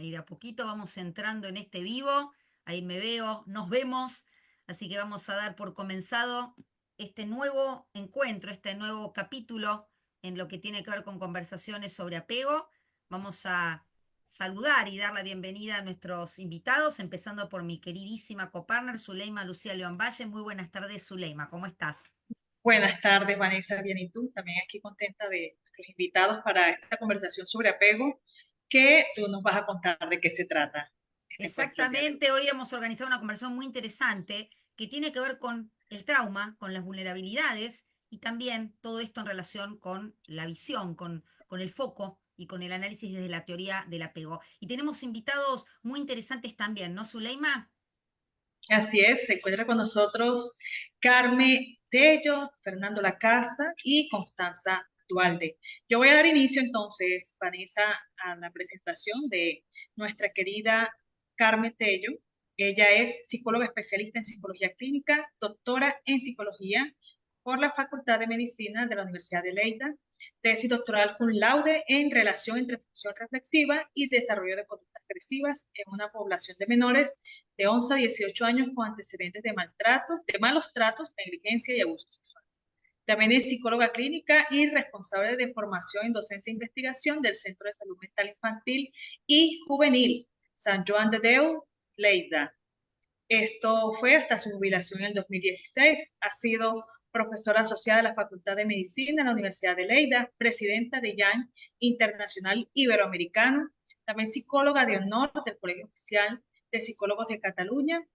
Ahí de a poquito vamos entrando en este vivo. Ahí me veo, nos vemos. Así que vamos a dar por comenzado este nuevo encuentro, este nuevo capítulo en lo que tiene que ver con conversaciones sobre apego. Vamos a saludar y dar la bienvenida a nuestros invitados, empezando por mi queridísima copartner, Zuleima Lucía León Valle. Muy buenas tardes, Zuleima, ¿cómo estás? Buenas tardes, Vanessa, bien, ¿y tú? También aquí contenta de nuestros invitados para esta conversación sobre apego, que tú nos vas a contar de qué se trata este encuentro el día de hoy. Exactamente, hoy hemos organizado una conversación muy interesante que tiene que ver con el trauma, con las vulnerabilidades y también todo esto en relación con la visión, con el foco y con el análisis desde la teoría del apego. Y tenemos invitados muy interesantes también, ¿no, Zuleima? Así es, se encuentra con nosotros Carmen Tello, Fernando Lacasa y Constanza Dualde. Yo voy a dar inicio entonces, Vanessa, a la presentación de nuestra querida Carmen Tello. Ella es psicóloga especialista en psicología clínica, doctora en psicología por la Facultad de Medicina de la Universidad de Lleida, tesis doctoral cum laude en relación entre función reflexiva y desarrollo de conductas agresivas en una población de menores de 11 a 18 años con antecedentes de maltratos, de malos tratos, negligencia y abuso sexual. También es psicóloga clínica y responsable de formación en docencia e investigación del Centro de Salud Mental Infantil y Juvenil San Joan de Déu, Lleida. Esto fue hasta su jubilación en el 2016. Ha sido profesora asociada de la Facultad de Medicina en la Universidad de Lleida, presidenta de IAN Internacional Iberoamericano, también psicóloga de honor del Colegio Oficial de Psicólogos de Cataluña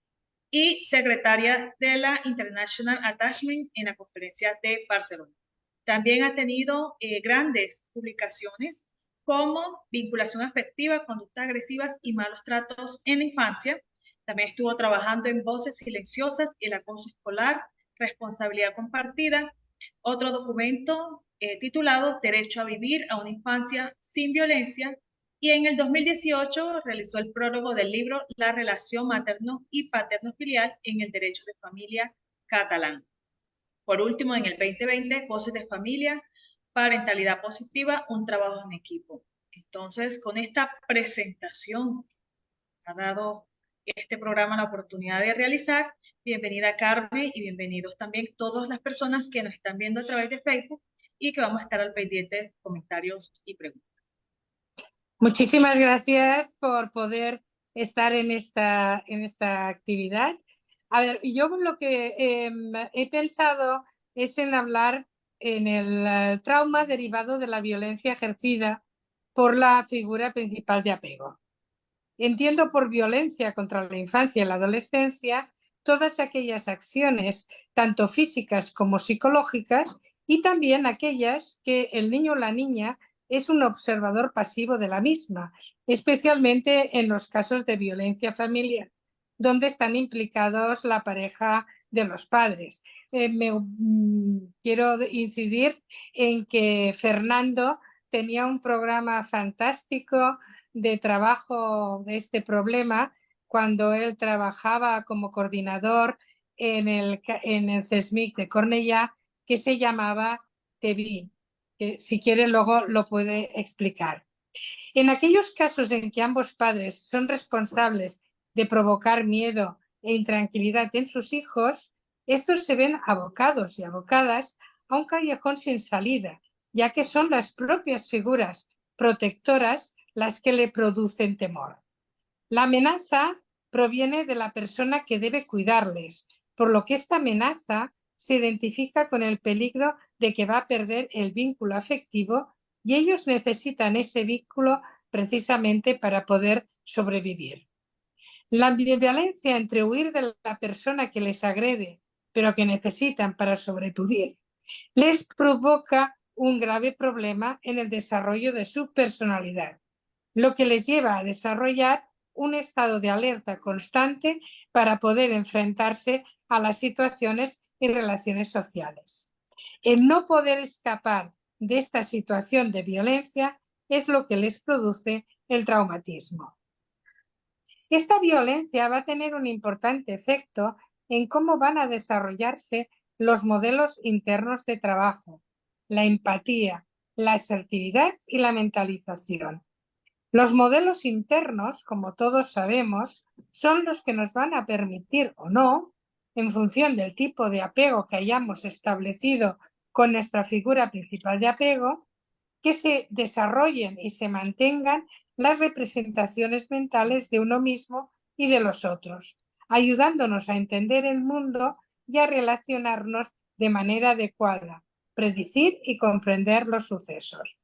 y secretaria de la International Attachment en la Conferencia de Barcelona. También ha tenido grandes publicaciones como vinculación afectiva, conductas agresivas y malos tratos en la infancia. También estuvo trabajando en Voces Silenciosas y el acoso escolar, responsabilidad compartida. Otro documento titulado Derecho a vivir a una infancia sin violencia. Y en el 2018 realizó el prólogo del libro La relación materno y paterno-filial en el derecho de familia catalán. Por último, en el 2020, Voces de Familia, Parentalidad Positiva, un trabajo en equipo. Entonces, con esta presentación ha dado este programa la oportunidad de realizar. Bienvenida Carmen y bienvenidos también todas las personas que nos están viendo a través de Facebook y que vamos a estar al pendiente de comentarios y preguntas. Muchísimas gracias por poder estar en esta actividad. A ver, yo lo que he pensado es en hablar en el trauma derivado de la violencia ejercida por la figura principal de apego. Entiendo por violencia contra la infancia y la adolescencia todas aquellas acciones, tanto físicas como psicológicas, y también aquellas que el niño o la niña es un observador pasivo de la misma, especialmente en los casos de violencia familiar, donde están implicados la pareja de los padres. Quiero incidir en que Fernando tenía un programa fantástico de trabajo de este problema cuando él trabajaba como coordinador en el CSMIC de Cornellá, que se llamaba TEVI, que si quiere luego lo puede explicar. En aquellos casos en que ambos padres son responsables de provocar miedo e intranquilidad en sus hijos, estos se ven abocados y abocadas a un callejón sin salida, ya que son las propias figuras protectoras las que le producen temor. La amenaza proviene de la persona que debe cuidarles, por lo que esta amenaza se identifica con el peligro de que va a perder el vínculo afectivo y ellos necesitan ese vínculo precisamente para poder sobrevivir. La ambivalencia entre huir de la persona que les agrede, pero que necesitan para sobrevivir, les provoca un grave problema en el desarrollo de su personalidad, lo que les lleva a desarrollar un estado de alerta constante para poder enfrentarse a las situaciones y relaciones sociales. El no poder escapar de esta situación de violencia es lo que les produce el traumatismo. Esta violencia va a tener un importante efecto en cómo van a desarrollarse los modelos internos de trabajo, la empatía, la asertividad y la mentalización. Los modelos internos, como todos sabemos, son los que nos van a permitir o no, en función del tipo de apego que hayamos establecido con nuestra figura principal de apego, que se desarrollen y se mantengan las representaciones mentales de uno mismo y de los otros, ayudándonos a entender el mundo y a relacionarnos de manera adecuada, predecir y comprender los sucesos.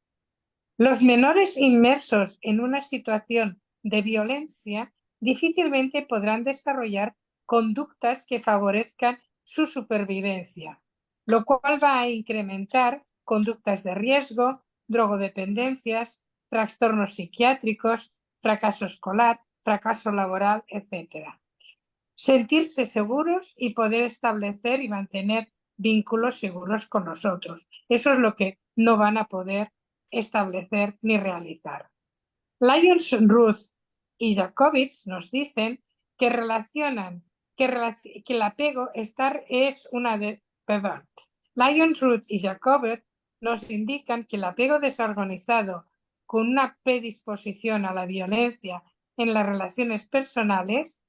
Los menores inmersos en una situación de violencia difícilmente podrán desarrollar conductas que favorezcan su supervivencia, lo cual va a incrementar conductas de riesgo, drogodependencias, trastornos psiquiátricos, fracaso escolar, fracaso laboral, etc. Sentirse seguros y poder establecer y mantener vínculos seguros con los otros. Eso es lo que no van a poder establecer ni realizar. Lyons, Ruth y Jacobitz nos dicen que relacionan que el apego es una de... Perdón. Lyons, Ruth y Jacobitz nos indican que el apego desorganizado con una predisposición a la violencia en las relaciones personales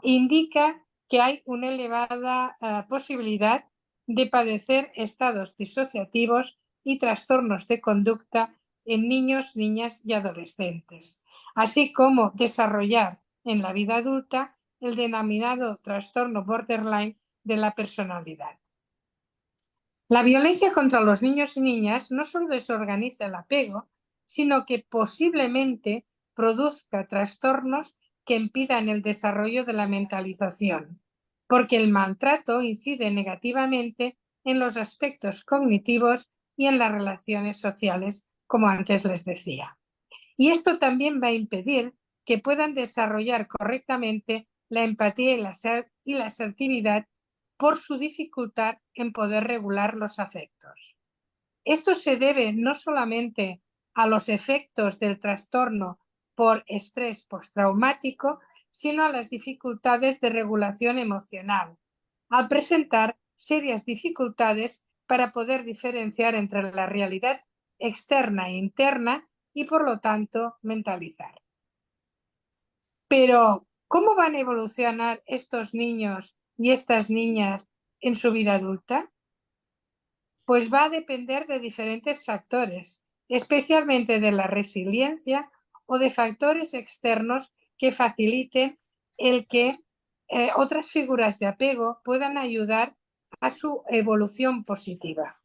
indica que hay una elevada posibilidad de padecer estados disociativos y trastornos de conducta en niños, niñas y adolescentes, así como desarrollar en la vida adulta el denominado trastorno borderline de la personalidad. La violencia contra los niños y niñas no solo desorganiza el apego, sino que posiblemente produzca trastornos que impidan el desarrollo de la mentalización, porque el maltrato incide negativamente en los aspectos cognitivos y en las relaciones sociales, como antes les decía. Y esto también va a impedir que puedan desarrollar correctamente la empatía y la asertividad por su dificultad en poder regular los afectos. Esto se debe no solamente a los efectos del trastorno por estrés postraumático, sino a las dificultades de regulación emocional, al presentar serias dificultades para poder diferenciar entre la realidad externa e interna y, por lo tanto, mentalizar. Pero, ¿cómo van a evolucionar estos niños y estas niñas en su vida adulta? Pues va a depender de diferentes factores, especialmente de la resiliencia o de factores externos que faciliten el que otras figuras de apego puedan ayudar a su evolución positiva.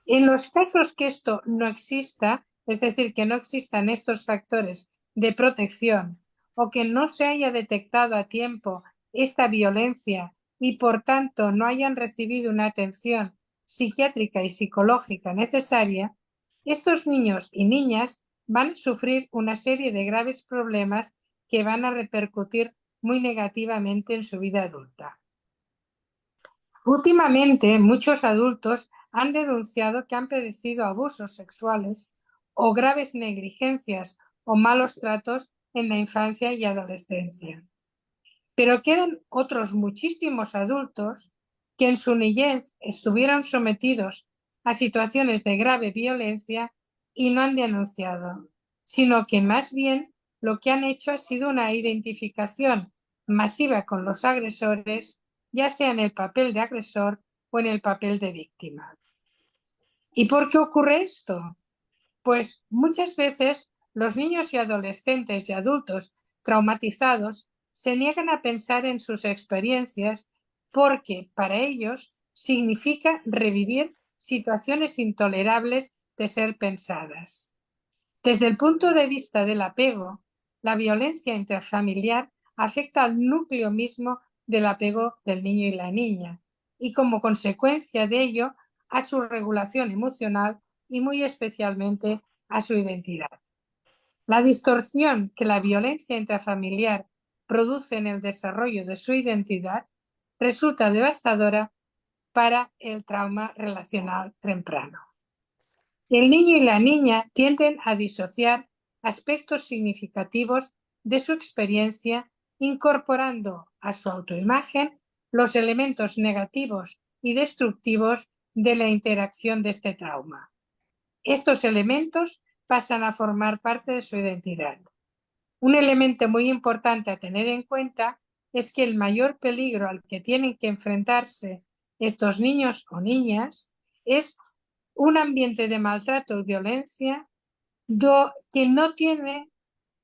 En los casos que esto no exista, es decir, que no existan estos factores de protección o que no se haya detectado a tiempo esta violencia y por tanto no hayan recibido una atención psiquiátrica y psicológica necesaria, estos niños y niñas van a sufrir una serie de graves problemas que van a repercutir muy negativamente en su vida adulta. Últimamente, muchos adultos han denunciado que han padecido abusos sexuales o graves negligencias o malos tratos en la infancia y adolescencia. Pero quedan otros muchísimos adultos que en su niñez estuvieron sometidos a situaciones de grave violencia y no han denunciado, sino que más bien lo que han hecho ha sido una identificación masiva con los agresores, ya sea en el papel de agresor o en el papel de víctima. ¿Y por qué ocurre esto? Pues muchas veces los niños y adolescentes y adultos traumatizados se niegan a pensar en sus experiencias porque para ellos significa revivir situaciones intolerables de ser pensadas. Desde el punto de vista del apego, la violencia intrafamiliar afecta al núcleo mismo del apego del niño y la niña y como consecuencia de ello a su regulación emocional y muy especialmente a su identidad. La distorsión que la violencia intrafamiliar produce en el desarrollo de su identidad resulta devastadora para el trauma relacional temprano. El niño y la niña tienden a disociar aspectos significativos de su experiencia, incorporando a su autoimagen los elementos negativos y destructivos de la interacción de este trauma. Estos elementos pasan a formar parte de su identidad. Un elemento muy importante a tener en cuenta es que el mayor peligro al que tienen que enfrentarse estos niños o niñas es un ambiente de maltrato y violencia que no tiene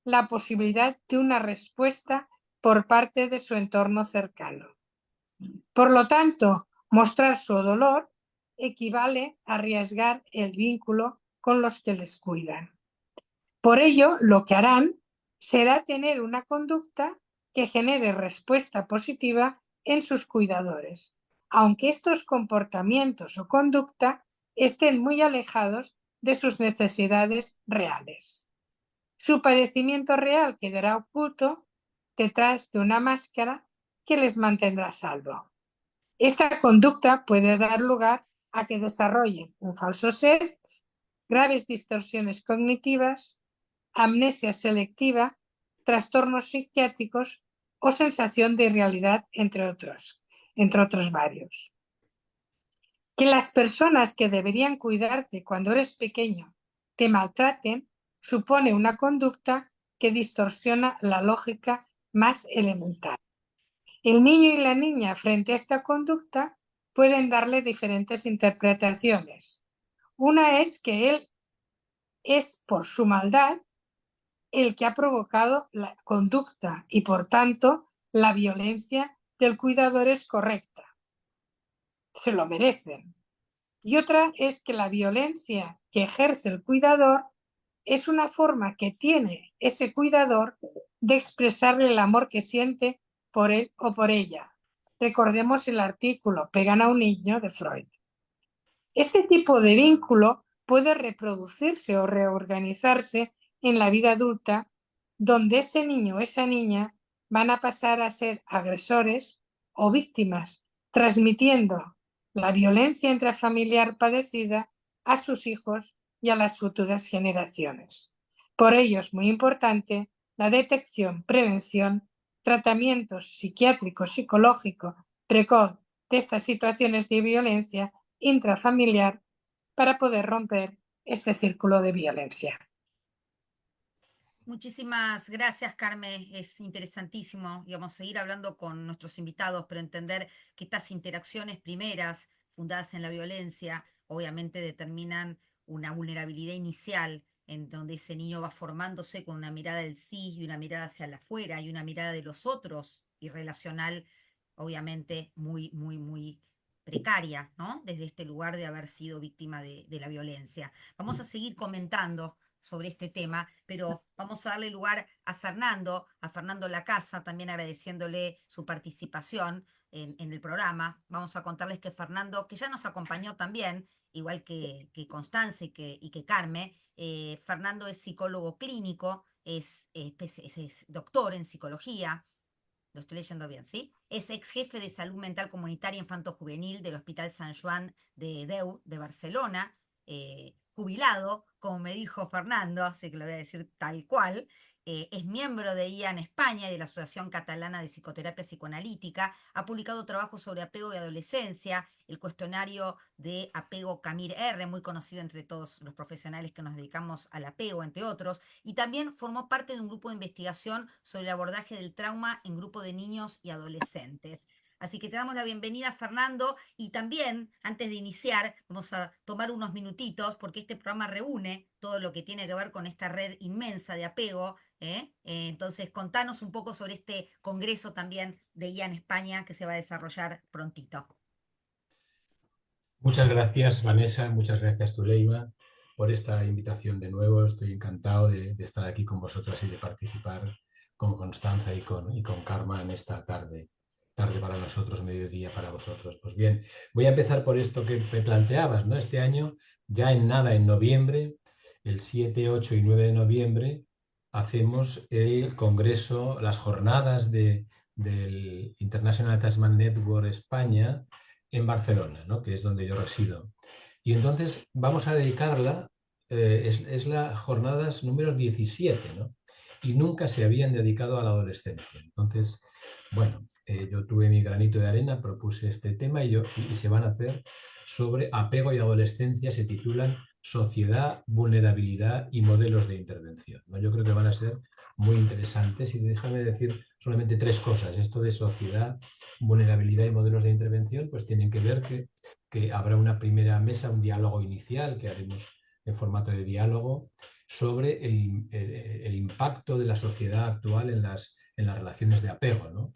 la posibilidad de una respuesta por parte de su entorno cercano. Por lo tanto, mostrar su dolor equivale a arriesgar el vínculo con los que les cuidan. Por ello, lo que harán será tener una conducta que genere respuesta positiva en sus cuidadores, aunque estos comportamientos o conducta estén muy alejados de sus necesidades reales. Su padecimiento real quedará oculto detrás de una máscara que les mantendrá a salvo. Esta conducta puede dar lugar a que desarrollen un falso ser, graves distorsiones cognitivas, amnesia selectiva, trastornos psiquiátricos o sensación de irrealidad, entre otros varios. Que las personas que deberían cuidarte cuando eres pequeño te maltraten supone una conducta que distorsiona la lógica más elemental. El niño y la niña frente a esta conducta pueden darle diferentes interpretaciones. Una es que él es por su maldad el que ha provocado la conducta y por tanto la violencia del cuidador es correcta. Se lo merecen. Y otra es que la violencia que ejerce el cuidador es una forma que tiene ese cuidador de expresarle el amor que siente por él o por ella. Recordemos el artículo "Pegan a un niño" de Freud. Este tipo de vínculo puede reproducirse o reorganizarse en la vida adulta, donde ese niño o esa niña van a pasar a ser agresores o víctimas, transmitiendo la violencia intrafamiliar padecida a sus hijos y a las futuras generaciones. Por ello es muy importante la detección, prevención, tratamiento psiquiátrico, psicológico precoz de estas situaciones de violencia intrafamiliar para poder romper este círculo de violencia. Muchísimas gracias, Carmen. Es interesantísimo, y vamos a seguir hablando con nuestros invitados, pero entender que estas interacciones primeras, fundadas en la violencia, obviamente determinan una vulnerabilidad inicial en donde ese niño va formándose con una mirada del sí y una mirada hacia el afuera y una mirada de los otros y relacional, obviamente muy, muy, muy precaria, ¿no? Desde este lugar de haber sido víctima de la violencia. Vamos a seguir comentando sobre este tema, pero vamos a darle lugar a Fernando Lacasa, también agradeciéndole su participación en el programa. Vamos a contarles que Fernando, que ya nos acompañó también, igual que Constanza y que Carmen, Fernando es psicólogo clínico, es doctor en psicología. Lo estoy leyendo bien, ¿sí? Es ex jefe de salud mental comunitaria infanto-juvenil del Hospital Sant Joan de Déu de Barcelona, jubilado, como me dijo Fernando, así que lo voy a decir tal cual. Es miembro de IAN España y de la Asociación Catalana de Psicoterapia Psicoanalítica. Ha publicado trabajos sobre apego y adolescencia, el cuestionario de apego Camir R, muy conocido entre todos los profesionales que nos dedicamos al apego, entre otros. Y también formó parte de un grupo de investigación sobre el abordaje del trauma en grupo de niños y adolescentes. Así que te damos la bienvenida, Fernando, y también, antes de iniciar, vamos a tomar unos minutitos, porque este programa reúne todo lo que tiene que ver con esta red inmensa de apego. Entonces, contanos un poco sobre este congreso también de IAN España que se va a desarrollar prontito. Muchas gracias, Vanessa, muchas gracias, Tuleima, por esta invitación de nuevo. Estoy encantado de estar aquí con vosotras y de participar con Constanza y con Karma en esta tarde para nosotros, mediodía para vosotros. Pues bien, voy a empezar por esto que me planteabas, ¿no? Este año, ya en noviembre, el 7, 8 y 9 de noviembre, hacemos el congreso, las jornadas del International Attachment Network España en Barcelona, ¿no? Que es donde yo resido. Y entonces vamos a dedicarla, es la jornadas número 17, ¿no? Y nunca se habían dedicado a la adolescencia. Entonces, bueno, yo tuve mi granito de arena, propuse este tema y se van a hacer sobre apego y adolescencia, se titulan sociedad, vulnerabilidad y modelos de intervención, ¿no? Yo creo que van a ser muy interesantes y déjame decir solamente 3 cosas. Esto de sociedad, vulnerabilidad y modelos de intervención pues tienen que ver que habrá una primera mesa, un diálogo inicial que haremos en formato de diálogo sobre el impacto de la sociedad actual en las relaciones de apego, ¿no?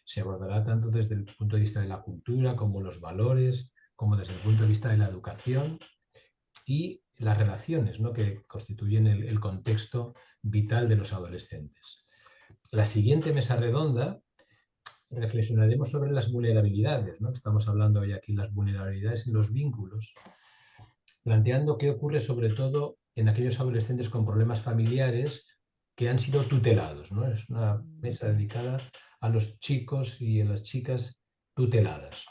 Se abordará tanto desde el punto de vista de la cultura como los valores, como desde el punto de vista de la educación y las relaciones, ¿no?, que constituyen el contexto vital de los adolescentes. La siguiente mesa redonda reflexionaremos sobre las vulnerabilidades, ¿no? Estamos hablando hoy aquí de las vulnerabilidades en los vínculos, planteando qué ocurre sobre todo en aquellos adolescentes con problemas familiares que han sido tutelados, ¿no? Es una mesa dedicada a los chicos y a las chicas tuteladas.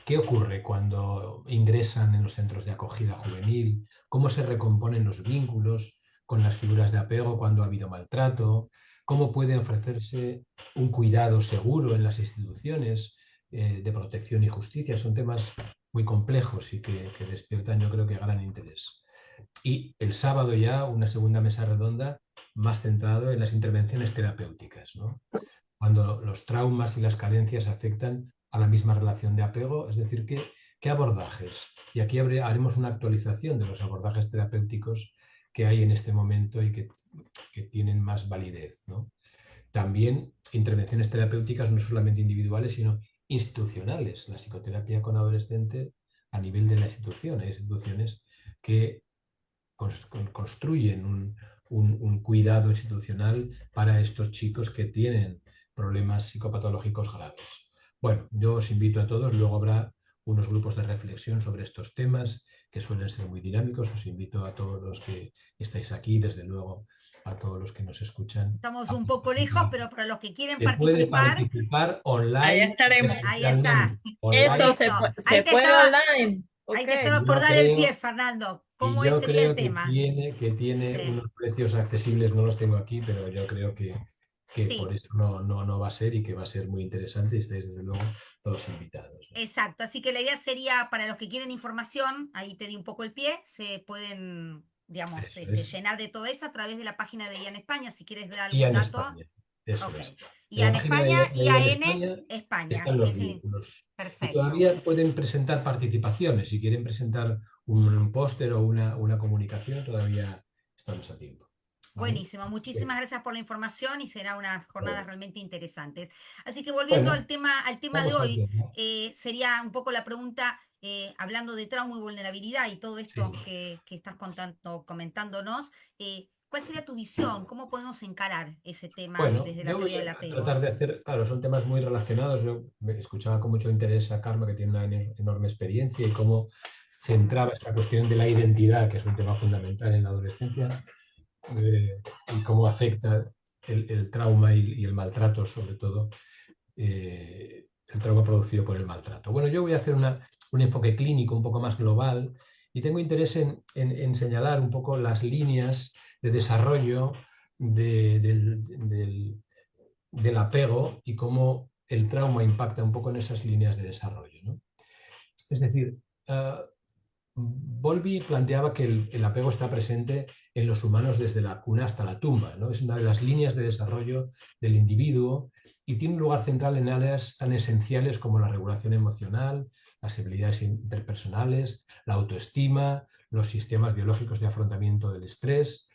¿Qué ocurre cuando ingresan en los centros de acogida juvenil? ¿Cómo se recomponen los vínculos con las figuras de apego cuando ha habido maltrato? ¿Cómo puede ofrecerse un cuidado seguro en las instituciones de protección y justicia? Son temas muy complejos y que despiertan, yo creo, que gran interés. Y el sábado ya una segunda mesa redonda más centrado en las intervenciones terapéuticas, ¿no? Cuando los traumas y las carencias afectan a la misma relación de apego, es decir, ¿qué abordajes? Y aquí haremos una actualización de los abordajes terapéuticos que hay en este momento y que tienen más validez, ¿no? También intervenciones terapéuticas no solamente individuales, sino institucionales. La psicoterapia con adolescente a nivel de la institución. Hay instituciones que construyen un cuidado institucional para estos chicos que tienen problemas psicopatológicos graves. Bueno, yo os invito a todos, luego habrá unos grupos de reflexión sobre estos temas que suelen ser muy dinámicos. Os invito a todos los que estáis aquí, desde luego a todos los que nos escuchan. Estamos un poco lejos, pero para los que quieren Se puede participar, participar online. Ahí estaremos. ahí está. Online. Eso se Ahí te puede estaba- online. Ahí Ok. te estaba por Yo dar el creo- pie, Fernando. Y ¿Cómo yo sería el creo tema? que tiene Sí. unos precios accesibles, no los tengo aquí, pero yo creo que Sí. por eso no va a ser y que va a ser muy interesante y estáis desde luego todos invitados, ¿no? Exacto, así que la idea sería, para los que quieren información, ahí te di un poco el pie, se pueden, digamos, Eso es. llenar de todo eso a través de la página de IAN España, si quieres dar Y algún en dato. España, eso Ok. es. En IAN la página España, de IAN España España. están los Ese- vínculos. Y Perfecto. todavía pueden presentar participaciones. Si quieren presentar un póster o una comunicación, todavía estamos a tiempo. ¿Vale? Buenísimo, muchísimas gracias por la información y será unas jornadas Bueno. realmente interesantes. Así que volviendo Bueno, al tema de vamos hoy, al tema. sería un poco la pregunta, hablando de trauma y vulnerabilidad y todo esto Sí. que estás comentándonos, ¿cuál sería tu visión? ¿Cómo podemos encarar ese tema Bueno, desde la yo voy teoría del a apego? tratar de hacer, claro, son temas muy relacionados. Yo me escuchaba con mucho interés a Karma, que tiene una enorme experiencia, y cómo centraba esta cuestión de la identidad, que es un tema fundamental en la adolescencia, y cómo afecta el trauma y el maltrato, sobre todo, el trauma producido por el maltrato. Bueno, yo voy a hacer un enfoque clínico un poco más global y tengo interés en señalar un poco las líneas de desarrollo del apego y cómo el trauma impacta un poco en esas líneas de desarrollo, ¿no? Es decir, Bowlby planteaba que el apego está presente en los humanos desde la cuna hasta la tumba, ¿no? Es una de las líneas de desarrollo del individuo y tiene un lugar central en áreas tan esenciales como la regulación emocional, las habilidades interpersonales, la autoestima, los sistemas biológicos de afrontamiento del estrés.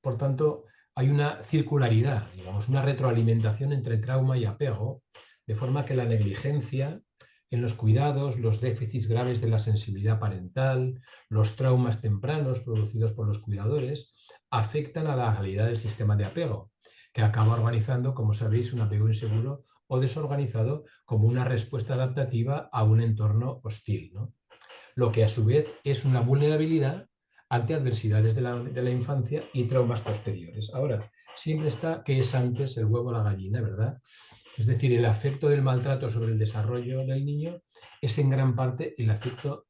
Por tanto, hay una circularidad, digamos, una retroalimentación entre trauma y apego, de forma que la negligencia en los cuidados, los déficits graves de la sensibilidad parental, los traumas tempranos producidos por los cuidadores, afectan a la calidad del sistema de apego, que acaba organizando, como sabéis, un apego inseguro o desorganizado como una respuesta adaptativa a un entorno hostil, ¿no? Lo que a su vez es una vulnerabilidad ante adversidades de la infancia y traumas posteriores. Ahora, siempre está qué es antes, el huevo o la gallina, ¿verdad? Es decir, el efecto del maltrato sobre el desarrollo del niño es en gran parte el efecto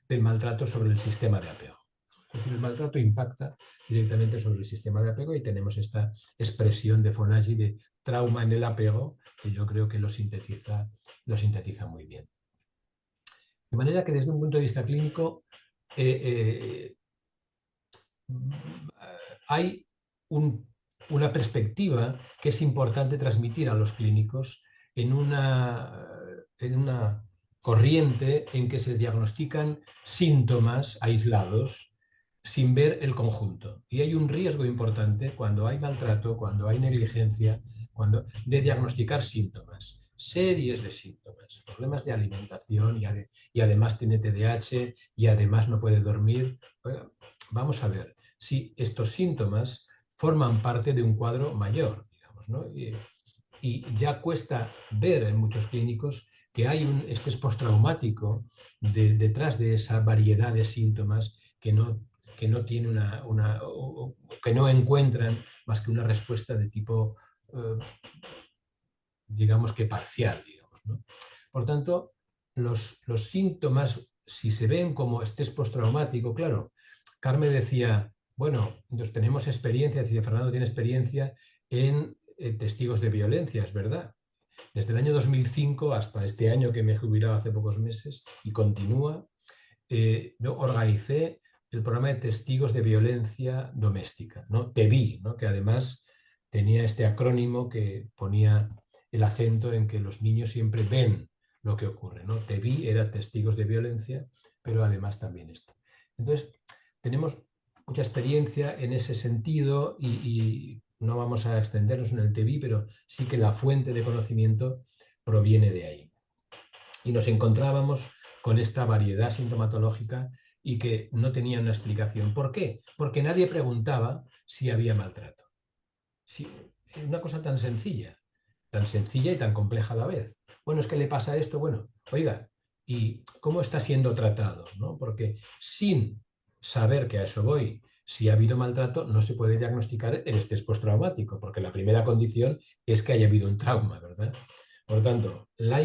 del maltrato sobre el sistema de apego. Es decir, el maltrato impacta directamente sobre el sistema de apego y tenemos esta expresión de Fonagy de trauma en el apego, que yo creo que lo sintetiza muy bien. De manera que desde un punto de vista clínico hay una perspectiva que es importante transmitir a los clínicos en una corriente en que se diagnostican síntomas aislados sin ver el conjunto. Y hay un riesgo importante cuando hay maltrato, cuando hay negligencia, de diagnosticar síntomas, series de síntomas, problemas de alimentación y además tiene TDAH y además no puede dormir. Vamos a ver si estos síntomas forman parte de un cuadro mayor, digamos, ¿no? Y ya cuesta ver en muchos clínicos que hay un estrés postraumático detrás de esa variedad de síntomas que no tiene que no encuentran más que una respuesta de tipo, digamos que parcial, digamos, ¿no? Por tanto, los síntomas, si se ven como estrés postraumático, claro, Carmen decía, bueno, pues tenemos experiencia, decía Fernando tiene experiencia en testigos de violencia, es verdad. Desde el año 2005 hasta este año que me he jubilado hace pocos meses y continúa, yo organicé el programa de testigos de violencia doméstica, ¿no? TEVI, ¿no? Que además tenía este acrónimo que ponía el acento en que los niños siempre ven lo que ocurre, ¿no? TEVI era testigos de violencia, pero además también esto. Entonces, tenemos mucha experiencia en ese sentido y no vamos a extendernos en el TEVI, pero sí que la fuente de conocimiento proviene de ahí. Y nos encontrábamos con esta variedad sintomatológica y que no tenía una explicación. ¿Por qué? Porque nadie preguntaba si había maltrato. Sí, una cosa tan sencilla y tan compleja a la vez. Bueno, es que le pasa esto, bueno, oiga, ¿y cómo está siendo tratado? ¿No? Porque sin saber que a eso voy, si ha habido maltrato, no se puede diagnosticar el estrés postraumático, porque la primera condición es que haya habido un trauma, ¿verdad? Por lo tanto, la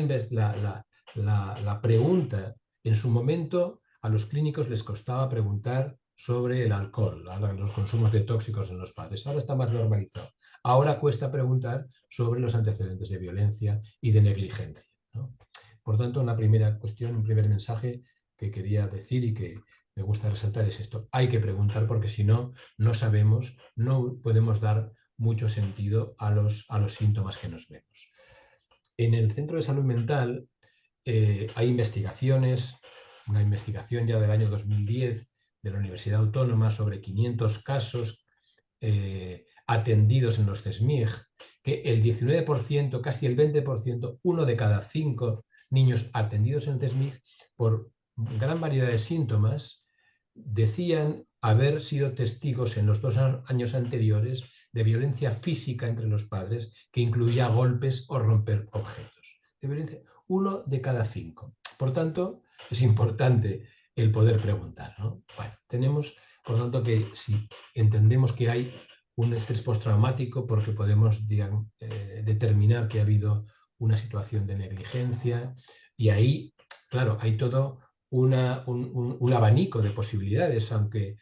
pregunta, en su momento a los clínicos les costaba preguntar sobre el alcohol, los consumos de tóxicos en los padres. Ahora está más normalizado. Ahora cuesta preguntar sobre los antecedentes de violencia y de negligencia, ¿no? Por tanto, una primera cuestión, un primer mensaje que quería decir y que me gusta resaltar es esto. Hay que preguntar porque si no, no sabemos, no podemos dar mucho sentido a los síntomas que nos vemos. En el Centro de Salud Mental hay investigaciones, una investigación ya del año 2010 de la Universidad Autónoma sobre 500 casos atendidos en los CESMIG, que el 19%, casi el 20%, 1 de cada 5 niños atendidos en el CESMIG, por gran variedad de síntomas, decían haber sido testigos en los 2 años anteriores de violencia física entre los padres, que incluía golpes o romper objetos. De violencia, 1 de cada 5. Por tanto, es importante el poder preguntar, ¿no? Bueno, tenemos, por lo tanto, que si entendemos que hay un estrés postraumático porque podemos determinar que ha habido una situación de negligencia y ahí, claro, hay todo un abanico de posibilidades, aunque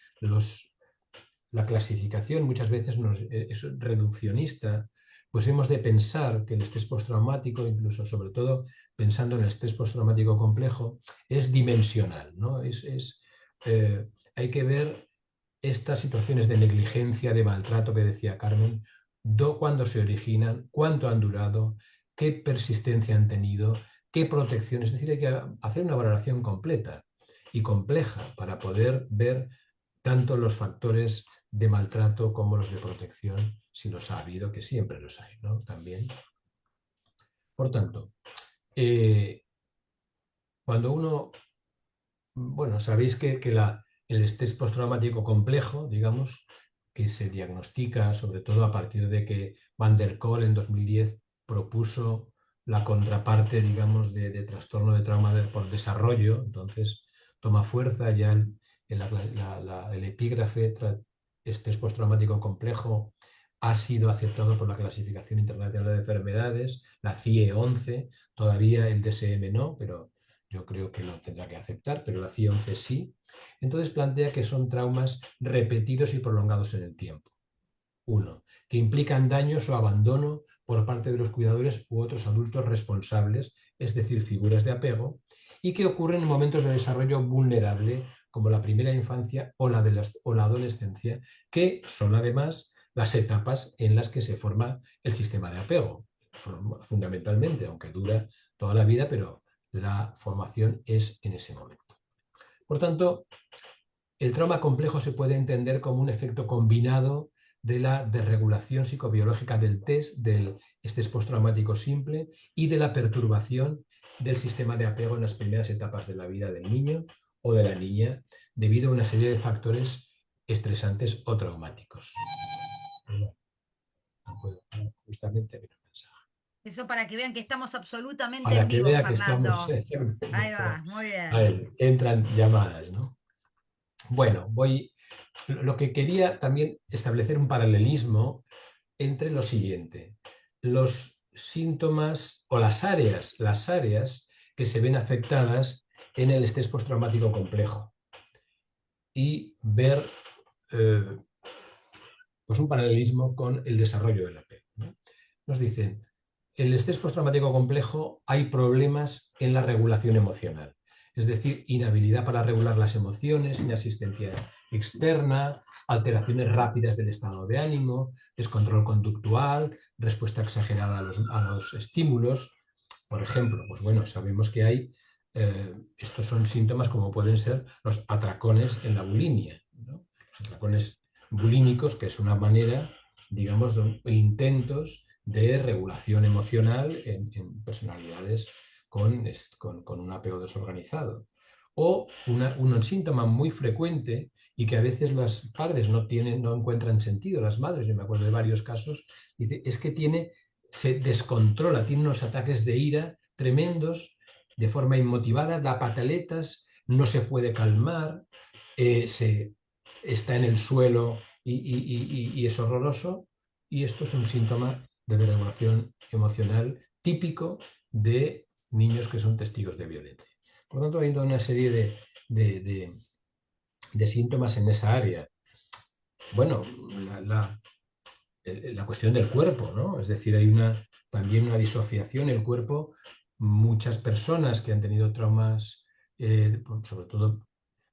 la clasificación muchas veces es reduccionista, pues hemos de pensar que el estrés postraumático, incluso sobre todo pensando en el estrés postraumático complejo, es dimensional, ¿no? Hay que ver estas situaciones de negligencia, de maltrato que decía Carmen, cuándo se originan, cuánto han durado, qué persistencia han tenido, qué protección. Es decir, hay que hacer una valoración completa y compleja para poder ver tanto los factores de maltrato como los de protección, si los ha habido, que siempre los hay, ¿no? También. Por tanto, cuando uno, bueno, sabéis que el estrés postraumático complejo, digamos, que se diagnostica sobre todo a partir de que Van der Kolk en 2010 propuso la contraparte, digamos, de trastorno de trauma por desarrollo, entonces toma fuerza ya el epígrafe estrés postraumático complejo ha sido aceptado por la Clasificación Internacional de Enfermedades, la CIE-11, todavía el DSM no, pero yo creo que lo tendrá que aceptar, pero la CIE-11 sí. Entonces plantea que son traumas repetidos y prolongados en el tiempo. 1. Que implican daños o abandono por parte de los cuidadores u otros adultos responsables, es decir, figuras de apego, y que ocurren en momentos de desarrollo vulnerable como la primera infancia o la adolescencia, que son además las etapas en las que se forma el sistema de apego, fundamentalmente, aunque dura toda la vida, pero la formación es en ese momento. Por tanto, el trauma complejo se puede entender como un efecto combinado de la desregulación psicobiológica del estrés postraumático simple y de la perturbación del sistema de apego en las primeras etapas de la vida del niño o de la niña debido a una serie de factores estresantes o traumáticos. Justamente mira el mensaje. Eso para que vean que estamos absolutamente Para en que vivo, vea que Fernando. estamos... Ahí va, muy bien. A ver, entran llamadas, ¿no? Bueno, lo que quería también establecer un paralelismo entre lo siguiente: los síntomas o las áreas que se ven afectadas en el estrés postraumático complejo y ver pues un paralelismo con el desarrollo del apego, ¿no? Nos dicen, en el estrés postraumático complejo hay problemas en la regulación emocional, es decir, inhabilidad para regular las emociones, inasistencia externa, alteraciones rápidas del estado de ánimo, descontrol conductual, respuesta exagerada a los estímulos. Por ejemplo, pues bueno, sabemos que hay, estos son síntomas como pueden ser los atracones en la bulimia, ¿no? Los atracones bulímicos, que es una manera, digamos, de intentos de regulación emocional en personalidades con un apego desorganizado. O un síntoma muy frecuente y que a veces los padres no encuentran sentido, las madres, yo me acuerdo de varios casos, dice, es que se descontrola, tiene unos ataques de ira tremendos, de forma inmotivada, da pataletas, no se puede calmar, está en el suelo y es horroroso, y esto es un síntoma de desregulación emocional típico de niños que son testigos de violencia. Por lo tanto, hay toda una serie de síntomas en esa área. Bueno, la cuestión del cuerpo, ¿no? Es decir, hay también una disociación. El cuerpo, muchas personas que han tenido traumas, sobre todo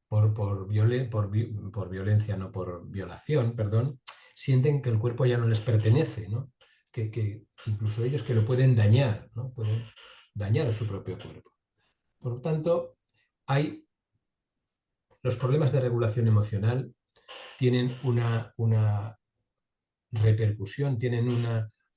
por violencia, no por violación, perdón, sienten que el cuerpo ya no les pertenece, ¿no? Que incluso ellos que lo pueden dañar, ¿no? Pueden dañar a su propio cuerpo. Por lo tanto, los problemas de regulación emocional tienen una repercusión, tienen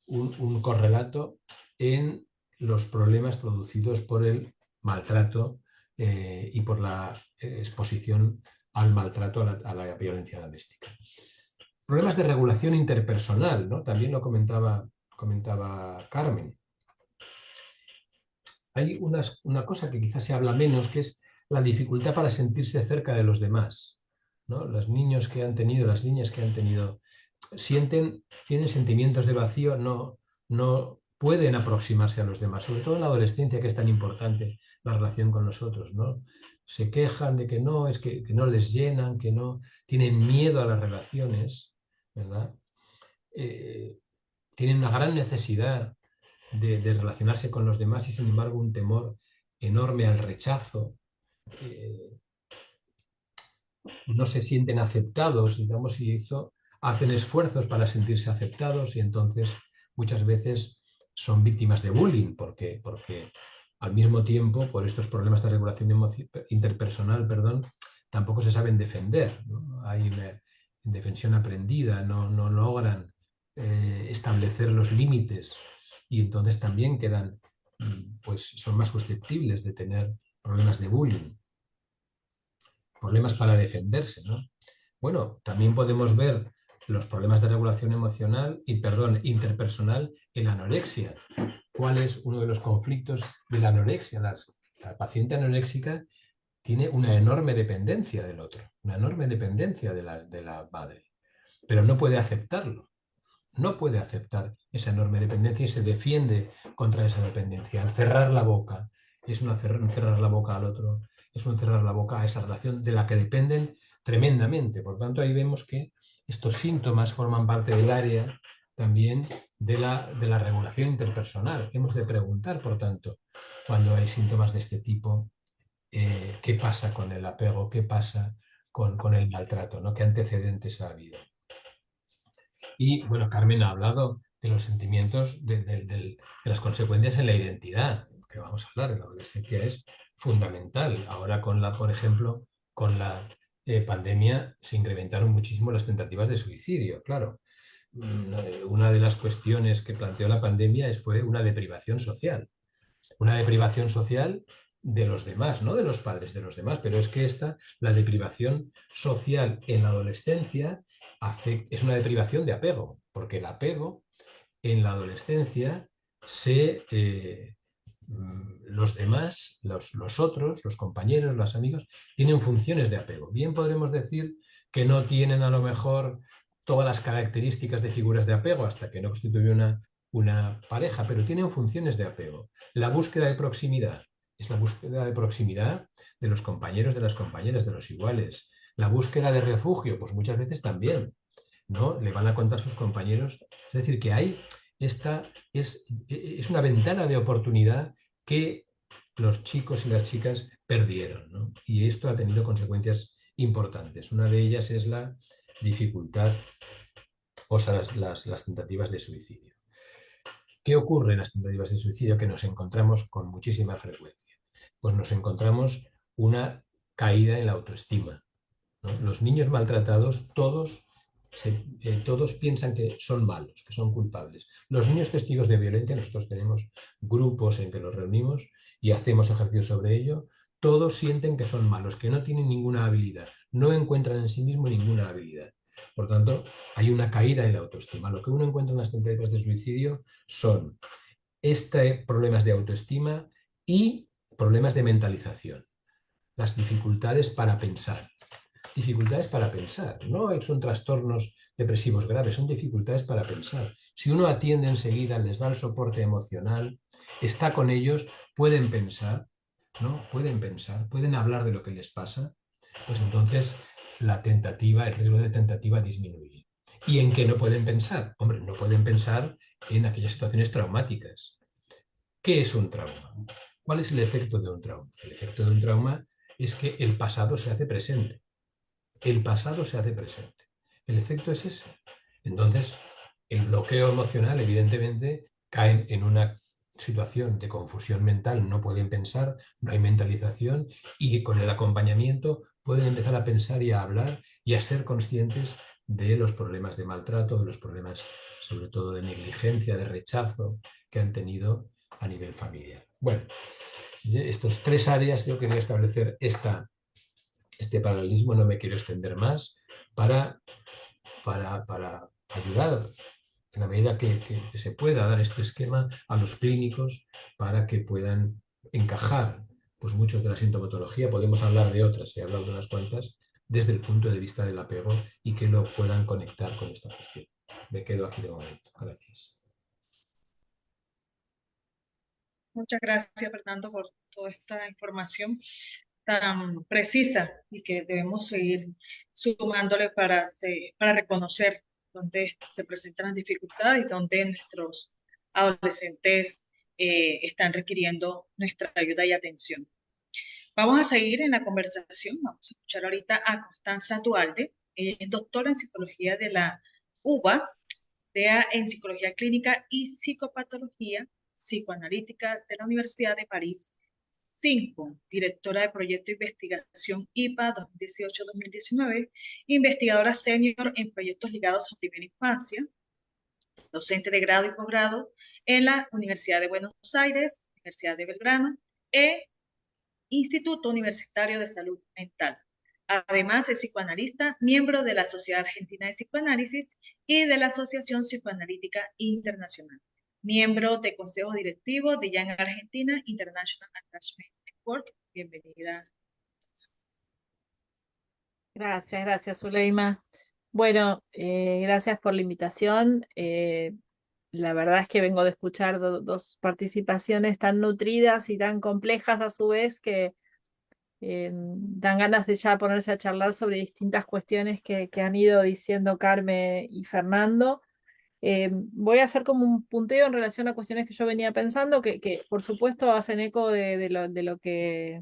un correlato en los problemas producidos por el maltrato y por la exposición al maltrato, a la violencia doméstica. Problemas de regulación interpersonal, ¿no? También lo comentaba Carmen. Hay una cosa que quizás se habla menos, que es la dificultad para sentirse cerca de los demás, ¿no? Los niños que han tenido, las niñas que han tenido, tienen sentimientos de vacío, no pueden aproximarse a los demás, sobre todo en la adolescencia, que es tan importante la relación con los otros, ¿no? Se quejan de que no les llenan, que no tienen miedo a las relaciones, ¿verdad? Tienen una gran necesidad de relacionarse con los demás y, sin embargo, un temor enorme al rechazo. No se sienten aceptados, digamos, y hacen esfuerzos para sentirse aceptados, y entonces muchas veces son víctimas de bullying porque al mismo tiempo, por estos problemas de regulación interpersonal, tampoco se saben defender, ¿no? Hay una indefensión aprendida, no logran establecer los límites, y entonces también son más susceptibles de tener problemas de bullying, problemas para defenderse, ¿no? Bueno, también podemos ver los problemas de regulación interpersonal en la anorexia. ¿Cuál es uno de los conflictos de la anorexia? La paciente anoréxica tiene una enorme dependencia del otro, una enorme dependencia de la madre, pero no puede aceptarlo. No puede aceptar esa enorme dependencia y se defiende contra esa dependencia. Al cerrar la boca, es un cerrar la boca al otro, es un cerrar la boca a esa relación de la que dependen tremendamente. Por tanto, ahí vemos que estos síntomas forman parte del área también de la regulación interpersonal. Hemos de preguntar, por tanto, cuando hay síntomas de este tipo qué pasa con el apego, qué pasa con el maltrato, ¿no? ¿Qué antecedentes ha habido? Y bueno, Carmen ha hablado de los sentimientos, de las consecuencias en la identidad, que vamos a hablar, en la adolescencia es fundamental. Ahora por ejemplo, con la pandemia se incrementaron muchísimo las tentativas de suicidio, claro. Una de las cuestiones que planteó la pandemia fue una deprivación social. Una deprivación social de los demás, no de los padres, de los demás, pero es que la deprivación social en la adolescencia es una deprivación de apego, porque el apego en la adolescencia los demás, los otros, los compañeros, los amigos, tienen funciones de apego. Bien podremos decir que no tienen a lo mejor todas las características de figuras de apego hasta que no constituye una pareja, pero tienen funciones de apego. La búsqueda de proximidad es la búsqueda de proximidad de los compañeros, de las compañeras, de los iguales. La búsqueda de refugio, pues muchas veces también, ¿no? Le van a contar sus compañeros. Es decir, que esta es una ventana de oportunidad que los chicos y las chicas perdieron, ¿no? Y esto ha tenido consecuencias importantes. Una de ellas es la dificultad, o sea, las tentativas de suicidio. ¿Qué ocurre en las tentativas de suicidio que nos encontramos con muchísima frecuencia? Pues nos encontramos una caída en la autoestima, ¿no? Los niños maltratados, todos piensan que son malos, que son culpables. Los niños testigos de violencia, nosotros tenemos grupos en que los reunimos y hacemos ejercicios sobre ello, todos sienten que son malos, que no tienen ninguna habilidad, no encuentran en sí mismo ninguna habilidad. Por tanto, hay una caída en la autoestima. Lo que uno encuentra en las tentativas de suicidio son problemas de autoestima y problemas de mentalización, las dificultades para pensar. Dificultades para pensar, no son trastornos depresivos graves, son dificultades para pensar. Si uno atiende enseguida, les da el soporte emocional, está con ellos, pueden pensar, ¿no? Pueden pensar, pueden hablar de lo que les pasa, pues entonces el riesgo de tentativa disminuye. ¿Y en qué no pueden pensar? Hombre, no pueden pensar en aquellas situaciones traumáticas. ¿Qué es un trauma? ¿Cuál es el efecto de un trauma? El efecto de un trauma es que el pasado se hace presente. El pasado se hace presente. El efecto es ese. Entonces, el bloqueo emocional, evidentemente, cae en una situación de confusión mental, no pueden pensar, no hay mentalización y con el acompañamiento pueden empezar a pensar y a hablar y a ser conscientes de los problemas de maltrato, de los problemas sobre todo de negligencia, de rechazo que han tenido a nivel familiar. Bueno, estos tres áreas yo quería establecer este paralelismo, no me quiero extender más, para ayudar en la medida que se pueda dar este esquema a los clínicos para que puedan encajar pues muchos de la sintomatología, podemos hablar de otras, he hablado de unas cuantas, desde el punto de vista del apego y que lo puedan conectar con esta cuestión. Me quedo aquí de momento. Gracias. Muchas gracias, Fernando, por toda esta información tan precisa y que debemos seguir sumándole para reconocer dónde se presentan las dificultades y dónde nuestros adolescentes están requiriendo nuestra ayuda y atención. Vamos a seguir en la conversación. Vamos a escuchar ahorita a Constanza Dualde. Ella es doctora en psicología de la UBA, en psicología clínica y psicopatología psicoanalítica de la Universidad de París 5, directora de proyecto de investigación IPA 2018-2019, investigadora senior en proyectos ligados a primera infancia, docente de grado y posgrado en la Universidad de Buenos Aires, Universidad de Belgrano e Instituto Universitario de Salud Mental. Además, es psicoanalista, miembro de la Sociedad Argentina de Psicoanálisis y de la Asociación Psicoanalítica Internacional. Miembro de Consejo Directivo de Young Argentina International Attachment Network. Bienvenida. Gracias, Zuleima. Bueno, gracias por la invitación. La verdad es que vengo de escuchar dos participaciones tan nutridas y tan complejas a su vez que dan ganas de ya ponerse a charlar sobre distintas cuestiones que han ido diciendo Carmen y Fernando. Voy a hacer como un punteo en relación a cuestiones que yo venía pensando, que por supuesto hacen eco de lo que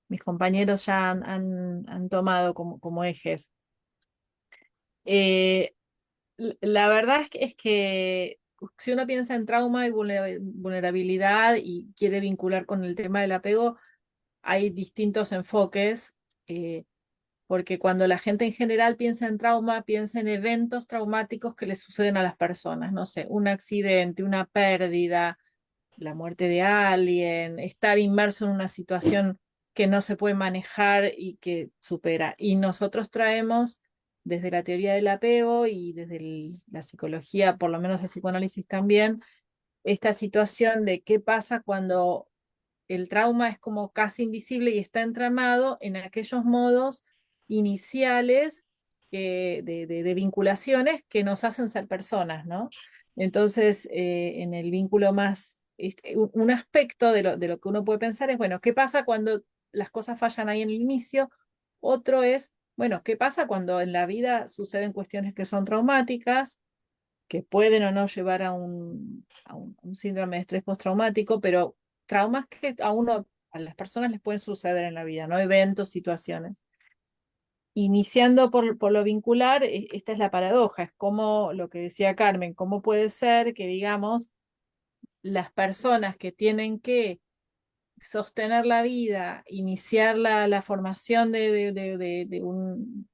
mis compañeros ya han tomado como ejes. Eh, la verdad es que si uno piensa en trauma y vulnerabilidad y quiere vincular con el tema del apego, hay distintos enfoques, porque cuando la gente en general piensa en trauma, piensa en eventos traumáticos que le suceden a las personas, no sé, un accidente, una pérdida, la muerte de alguien, estar inmerso en una situación que no se puede manejar y que supera. Y nosotros traemos desde la teoría del apego y desde la psicología, por lo menos el psicoanálisis también, esta situación de qué pasa cuando el trauma es como casi invisible y está entramado en aquellos modos iniciales de vinculaciones que nos hacen ser personas, ¿no? Entonces, en el vínculo más, un aspecto de lo que uno puede pensar es, bueno, ¿qué pasa cuando las cosas fallan ahí en el inicio? Otro es, bueno, ¿qué pasa cuando en la vida suceden cuestiones que son traumáticas, que pueden o no llevar a un síndrome de estrés postraumático, pero traumas que a las personas les pueden suceder en la vida, ¿no? Eventos, situaciones. Iniciando por lo vincular, esta es la paradoja, es como lo que decía Carmen, cómo puede ser que, digamos, las personas que tienen que sostener la vida, iniciar la formación de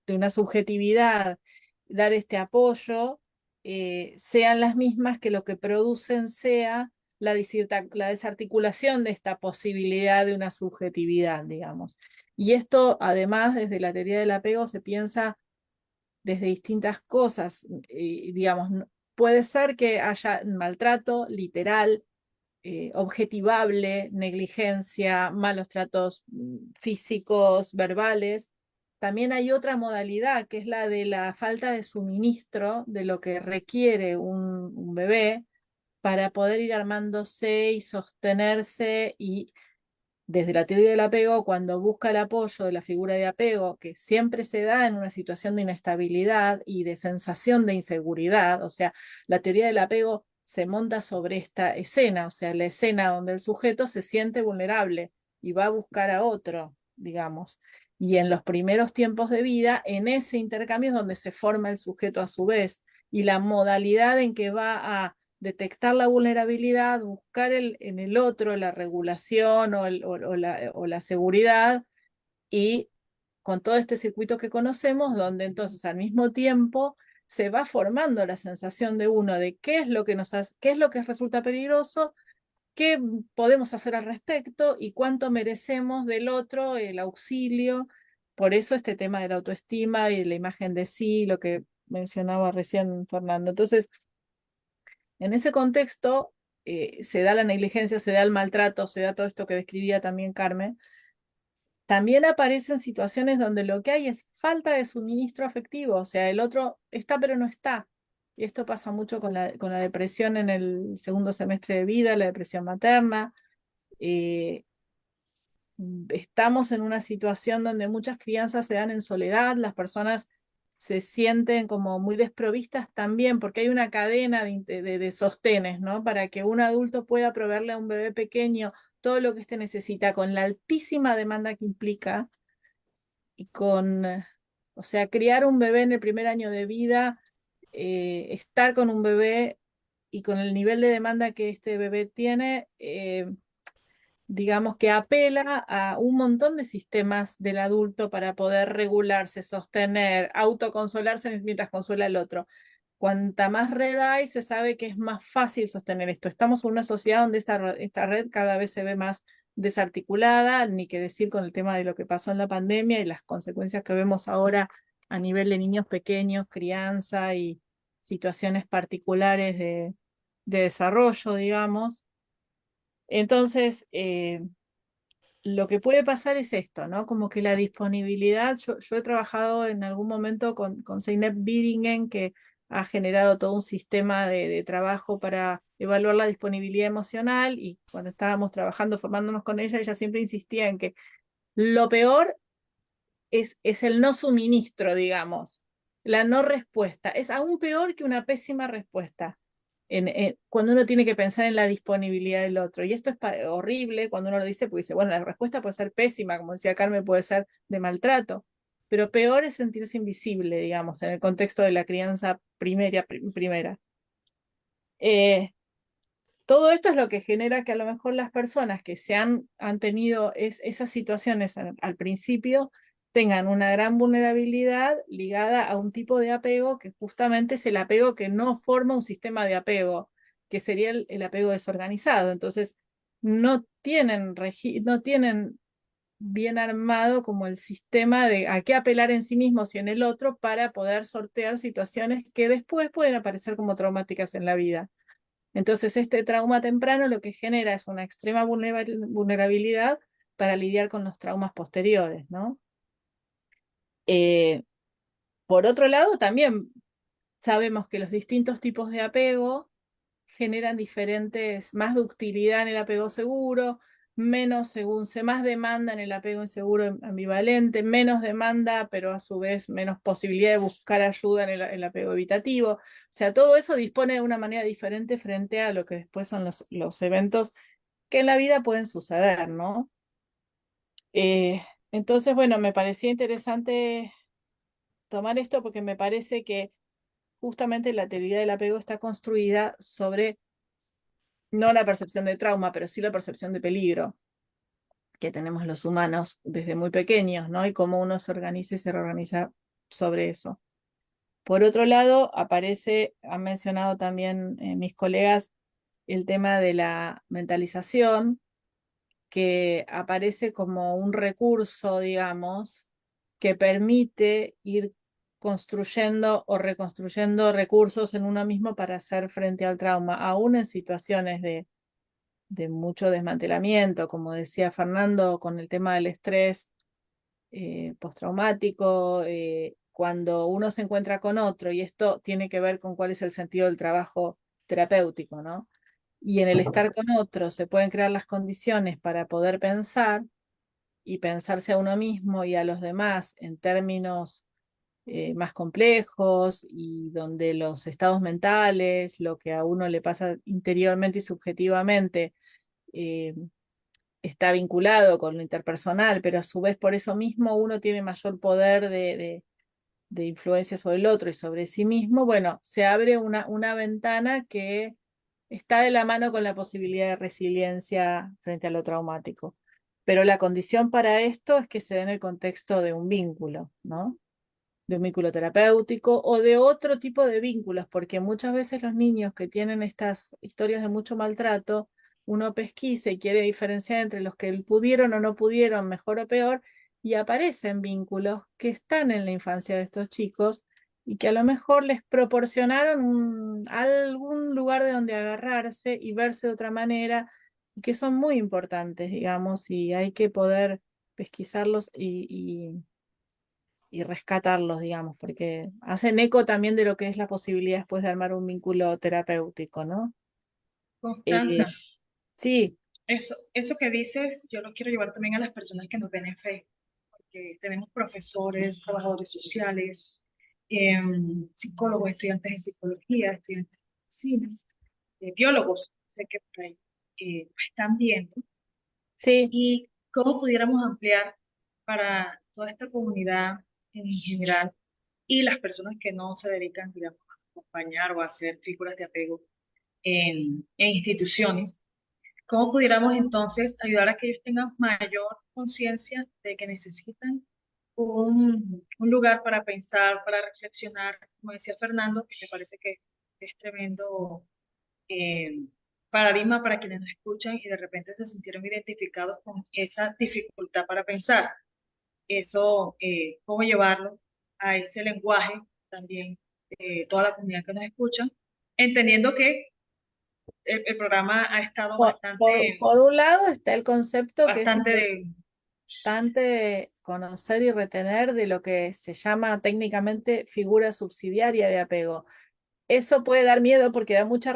una subjetividad, dar este apoyo, sean las mismas que lo que producen sea la desarticulación de esta posibilidad de una subjetividad, digamos. Y esto, además, desde la teoría del apego se piensa desde distintas cosas, digamos, puede ser que haya maltrato literal, objetivable, negligencia, malos tratos físicos, verbales. También hay otra modalidad, que es la de la falta de suministro de lo que requiere un bebé para poder ir armándose y sostenerse. Y desde la teoría del apego, cuando busca el apoyo de la figura de apego, que siempre se da en una situación de inestabilidad y de sensación de inseguridad, o sea, la teoría del apego se monta sobre esta escena, o sea, la escena donde el sujeto se siente vulnerable y va a buscar a otro, digamos. Y en los primeros tiempos de vida, en ese intercambio es donde se forma el sujeto a su vez, y la modalidad en que va a detectar la vulnerabilidad, buscar en el otro la regulación o la seguridad, y con todo este circuito que conocemos, donde entonces al mismo tiempo se va formando la sensación de uno de qué es lo que qué es lo que resulta peligroso, qué podemos hacer al respecto y cuánto merecemos del otro el auxilio. Por eso este tema de la autoestima y de la imagen de sí, lo que mencionaba recién Fernando. Entonces, en ese contexto, se da la negligencia, se da el maltrato, se da todo esto que describía también Carmen. También aparecen situaciones donde lo que hay es falta de suministro afectivo, o sea, el otro está pero no está. Y esto pasa mucho con la depresión en el segundo semestre de vida, la depresión materna. Eh, Estamos en una situación donde muchas crianzas se dan en soledad, las personas se sienten como muy desprovistas también, porque hay una cadena de sostenes, ¿no? Para que un adulto pueda proveerle a un bebé pequeño todo lo que éste necesita, con la altísima demanda que implica, y o sea, criar un bebé en el primer año de vida, estar con un bebé y con el nivel de demanda que este bebé tiene, digamos que apela a un montón de sistemas del adulto para poder regularse, sostener, autoconsolarse mientras consuela al otro. Cuanta más red hay, se sabe que es más fácil sostener esto. Estamos en una sociedad donde esta red cada vez se ve más desarticulada, ni que decir con el tema de lo que pasó en la pandemia y las consecuencias que vemos ahora a nivel de niños pequeños, crianza y situaciones particulares de desarrollo, digamos. Entonces, lo que puede pasar es esto, ¿no? Como que la disponibilidad, yo he trabajado en algún momento con Zeynep Biringen, que ha generado todo un sistema de trabajo para evaluar la disponibilidad emocional, y cuando estábamos trabajando, formándonos con ella siempre insistía en que lo peor es el no suministro, digamos, la no respuesta. Es aún peor que una pésima respuesta. cuando uno tiene que pensar en la disponibilidad del otro. Y esto es horrible cuando uno lo dice, porque dice, bueno, la respuesta puede ser pésima, como decía Carmen, puede ser de maltrato, pero peor es sentirse invisible, digamos, en el contexto de la crianza primera. Todo esto es lo que genera que a lo mejor las personas que han tenido esas situaciones al principio tengan una gran vulnerabilidad ligada a un tipo de apego que justamente es el apego que no forma un sistema de apego, que sería el apego desorganizado. Entonces, no tienen bien armado como el sistema de a qué apelar en sí mismos y en el otro para poder sortear situaciones que después pueden aparecer como traumáticas en la vida. Entonces, este trauma temprano lo que genera es una extrema vulnerabilidad para lidiar con los traumas posteriores, ¿no? Por otro lado, también sabemos que los distintos tipos de apego generan más ductilidad en el apego seguro, más demanda en el apego inseguro ambivalente, menos demanda, pero a su vez menos posibilidad de buscar ayuda en el apego evitativo. O sea, todo eso dispone de una manera diferente frente a lo que después son los eventos que en la vida pueden suceder, ¿no? Entonces, bueno, me parecía interesante tomar esto porque me parece que justamente la teoría del apego está construida sobre no la percepción de trauma, pero sí la percepción de peligro que tenemos los humanos desde muy pequeños, ¿no? Y cómo uno se organiza y se reorganiza sobre eso. Por otro lado, han mencionado también mis colegas el tema de la mentalización, que aparece como un recurso, digamos, que permite ir construyendo o reconstruyendo recursos en uno mismo para hacer frente al trauma, aún en situaciones de mucho desmantelamiento, como decía Fernando, con el tema del estrés postraumático, cuando uno se encuentra con otro, y esto tiene que ver con cuál es el sentido del trabajo terapéutico, ¿no? Y en el estar con otro se pueden crear las condiciones para poder pensar y pensarse a uno mismo y a los demás en términos más complejos y donde los estados mentales, lo que a uno le pasa interiormente y subjetivamente, eh, está vinculado con lo interpersonal, pero a su vez por eso mismo uno tiene mayor poder de influencia sobre el otro y sobre sí mismo. Bueno, se abre una ventana que está de la mano con la posibilidad de resiliencia frente a lo traumático. Pero la condición para esto es que se dé en el contexto de un vínculo, ¿no? De un vínculo terapéutico o de otro tipo de vínculos, porque muchas veces los niños que tienen estas historias de mucho maltrato, uno pesquisa y quiere diferenciar entre los que pudieron o no pudieron, mejor o peor, y aparecen vínculos que están en la infancia de estos chicos y que a lo mejor les proporcionaron algún lugar de donde agarrarse y verse de otra manera, y que son muy importantes, digamos, y hay que poder pesquisarlos y rescatarlos, digamos, porque hacen eco también de lo que es la posibilidad después de armar un vínculo terapéutico, ¿no? Constanza, Sí, eso que dices, yo lo quiero llevar también a las personas que nos ven en Facebook, porque tenemos profesores, trabajadores sociales, psicólogos, estudiantes de psicología, estudiantes de medicina, biólogos, sé que por ahí están viendo, sí. y cómo pudiéramos ampliar para toda esta comunidad en general y las personas que no se dedican, digamos, a acompañar o a hacer figuras de apego en instituciones, cómo pudiéramos entonces ayudar a que ellos tengan mayor conciencia de que necesitan un lugar para pensar, para reflexionar, como decía Fernando, que me parece que es tremendo eh, paradigma para quienes nos escuchan y de repente se sintieron identificados con esa dificultad para pensar. Eso, cómo llevarlo a ese lenguaje también de toda la comunidad que nos escucha, entendiendo que el programa ha estado Por un lado está el concepto que es bastante de... importante conocer y retener de lo que se llama técnicamente figura subsidiaria de apego. Eso puede dar miedo porque da mucha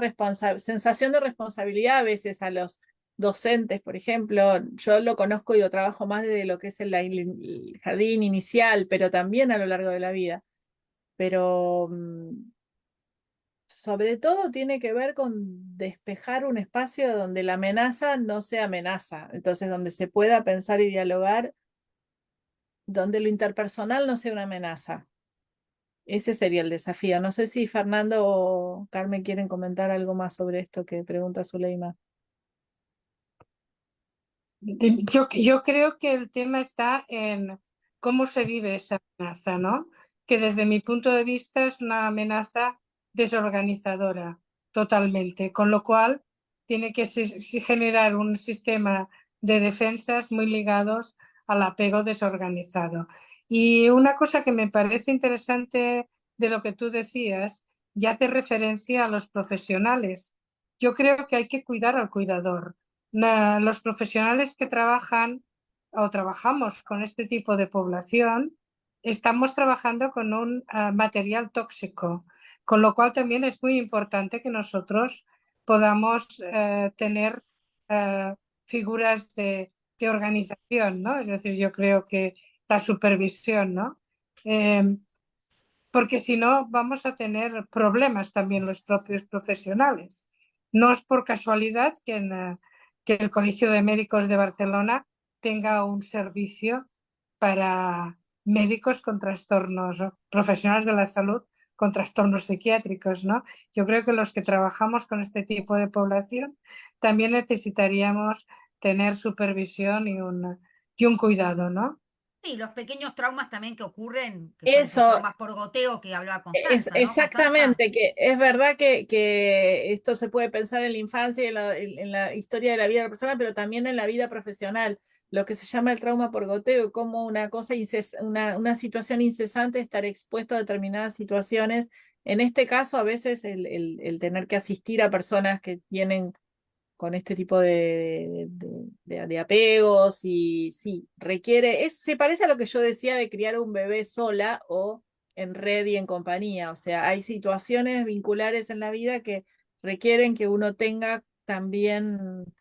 sensación de responsabilidad a veces a los docentes, por ejemplo. Yo lo conozco y lo trabajo más desde lo que es el jardín inicial, pero también a lo largo de la vida. Pero sobre todo tiene que ver con despejar un espacio donde la amenaza no sea amenaza, entonces donde se pueda pensar y dialogar, donde lo interpersonal no sea una amenaza. Ese sería el desafío. No sé si Fernando o Carmen quieren comentar algo más sobre esto que pregunta Zuleima. Yo creo que el tema está en cómo se vive esa amenaza, ¿no? Que desde mi punto de vista es una amenaza desorganizadora totalmente, con lo cual tiene que generar un sistema de defensas muy ligados al apego desorganizado. Y una cosa que me parece interesante de lo que tú decías, y hace referencia a los profesionales. Yo creo que hay que cuidar al cuidador. Los profesionales que trabajan o trabajamos con este tipo de población, estamos trabajando con un material tóxico, con lo cual también es muy importante que nosotros podamos tener figuras de organización, ¿no? Es decir, yo creo que la supervisión, ¿no? Porque si no vamos a tener problemas también los propios profesionales. No es por casualidad que el Colegio de Médicos de Barcelona tenga un servicio para médicos con trastornos, profesionales de la salud con trastornos psiquiátricos, ¿no? Yo creo que los que trabajamos con este tipo de población también necesitaríamos tener supervisión y un cuidado, ¿no? Sí, los pequeños traumas también que ocurren, que son esos Eso, traumas por goteo que hablaba Constanza, ¿no, Constanza? exactamente, que es verdad que esto se puede pensar en la infancia y en la historia de la vida de la persona, pero también en la vida profesional, lo que se llama el trauma por goteo, como una cosa, una situación incesante, estar expuesto a determinadas situaciones. En este caso, a veces el tener que asistir a personas que tienen con este tipo de apegos y sí, requiere, se parece a lo que yo decía de criar un bebé sola o en red y en compañía, o sea, hay situaciones vinculares en la vida que requieren que uno tenga también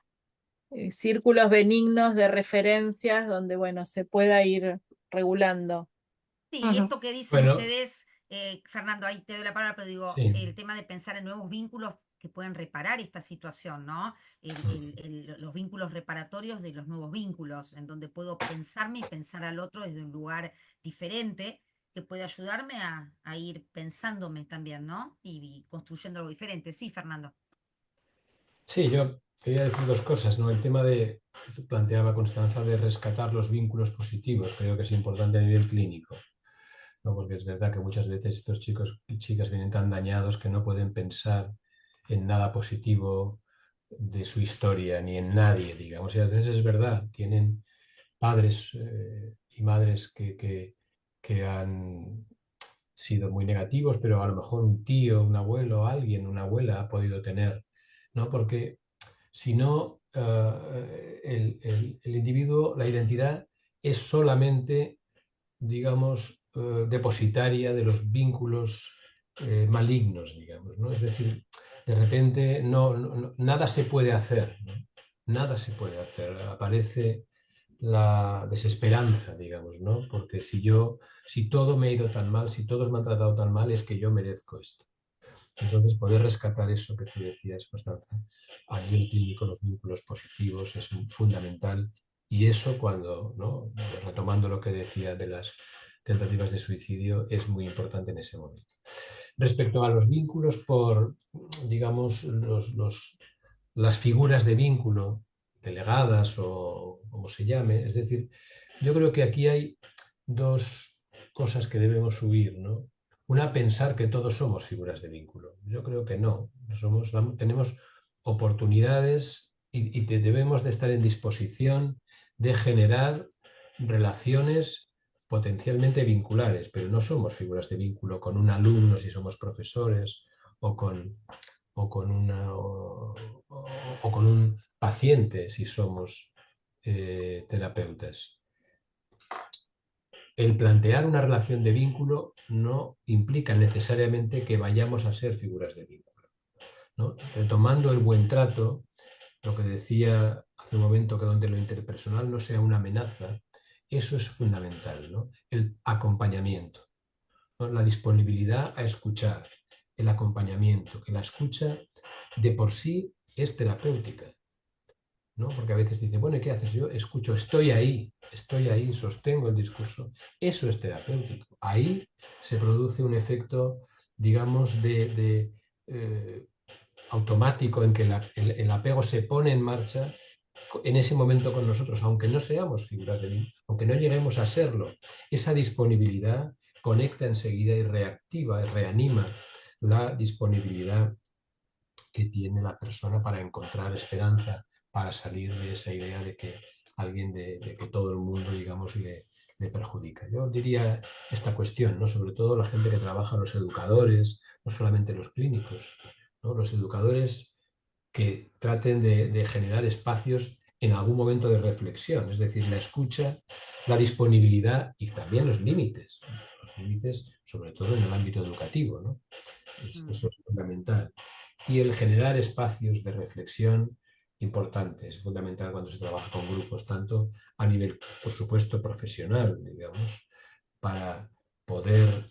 círculos benignos de referencias donde, bueno, se pueda ir regulando. Sí, y esto que dicen Bueno, ustedes, Fernando, ahí te doy la palabra, pero digo, sí. el tema de pensar en nuevos vínculos que pueden reparar esta situación, ¿no? Los vínculos reparatorios de los nuevos vínculos, en donde puedo pensarme y pensar al otro desde un lugar diferente, que puede ayudarme a ir pensándome también, ¿no? Y construyendo algo diferente. Sí, Fernando. Sí, yo quería decir dos cosas, ¿no? El tema de, que planteaba Constanza, de rescatar los vínculos positivos, creo que es importante a nivel clínico, ¿no? Porque es verdad que muchas veces estos chicos y chicas vienen tan dañados que no pueden pensar en nada positivo de su historia, ni en nadie, digamos. Y a veces es verdad, tienen padres y madres que han sido muy negativos, pero a lo mejor un tío, un abuelo, alguien, una abuela ha podido tener, ¿no? Porque si no, el individuo, la identidad es solamente, digamos, depositaria de los vínculos malignos, digamos, ¿no? Es decir, de repente nada se puede hacer, ¿no? Nada se puede hacer. Aparece la desesperanza, digamos, ¿no? Porque si todo me ha ido tan mal, si todos me han tratado tan mal, es que yo merezco esto. Entonces, poder rescatar eso que tú decías, Constanza, a nivel clínico, los vínculos positivos es fundamental. Y eso cuando, ¿no? Retomando lo que decía de las tentativas de suicidio, es muy importante en ese momento. Respecto a los vínculos por, digamos, las figuras de vínculo delegadas o como se llame, es decir, yo creo que aquí hay dos cosas que debemos huir, ¿no? Una, pensar que todos somos figuras de vínculo. Yo creo que no. Tenemos oportunidades y debemos de estar en disposición de generar relaciones potencialmente vinculares, pero no somos figuras de vínculo con un alumno si somos profesores o con un paciente si somos terapeutas. El plantear una relación de vínculo no implica necesariamente que vayamos a ser figuras de vínculo, ¿no? Retomando el buen trato, lo que decía hace un momento, que donde lo interpersonal no sea una amenaza, eso es fundamental, ¿no? El acompañamiento, ¿no? La disponibilidad a escuchar, el acompañamiento, que la escucha de por sí es terapéutica, ¿no? Porque a veces dice, bueno, ¿y qué haces? Yo escucho, estoy ahí, sostengo el discurso. Eso es terapéutico. Ahí se produce un efecto, digamos, automático en que el apego se pone en marcha en ese momento con nosotros, aunque no seamos figuras de vínculo, aunque no lleguemos a serlo. Esa disponibilidad conecta enseguida y reactiva y reanima la disponibilidad que tiene la persona para encontrar esperanza, para salir de esa idea de que alguien, de que todo el mundo, digamos, le perjudica. Yo diría esta cuestión, ¿no? Sobre todo la gente que trabaja, los educadores, no solamente los clínicos, ¿no? Los educadores que traten de generar espacios en algún momento de reflexión, es decir, la escucha, la disponibilidad y también los límites sobre todo en el ámbito educativo, ¿no? Eso es fundamental. Y el generar espacios de reflexión importantes, es fundamental cuando se trabaja con grupos, tanto a nivel, por supuesto, profesional, digamos, para poder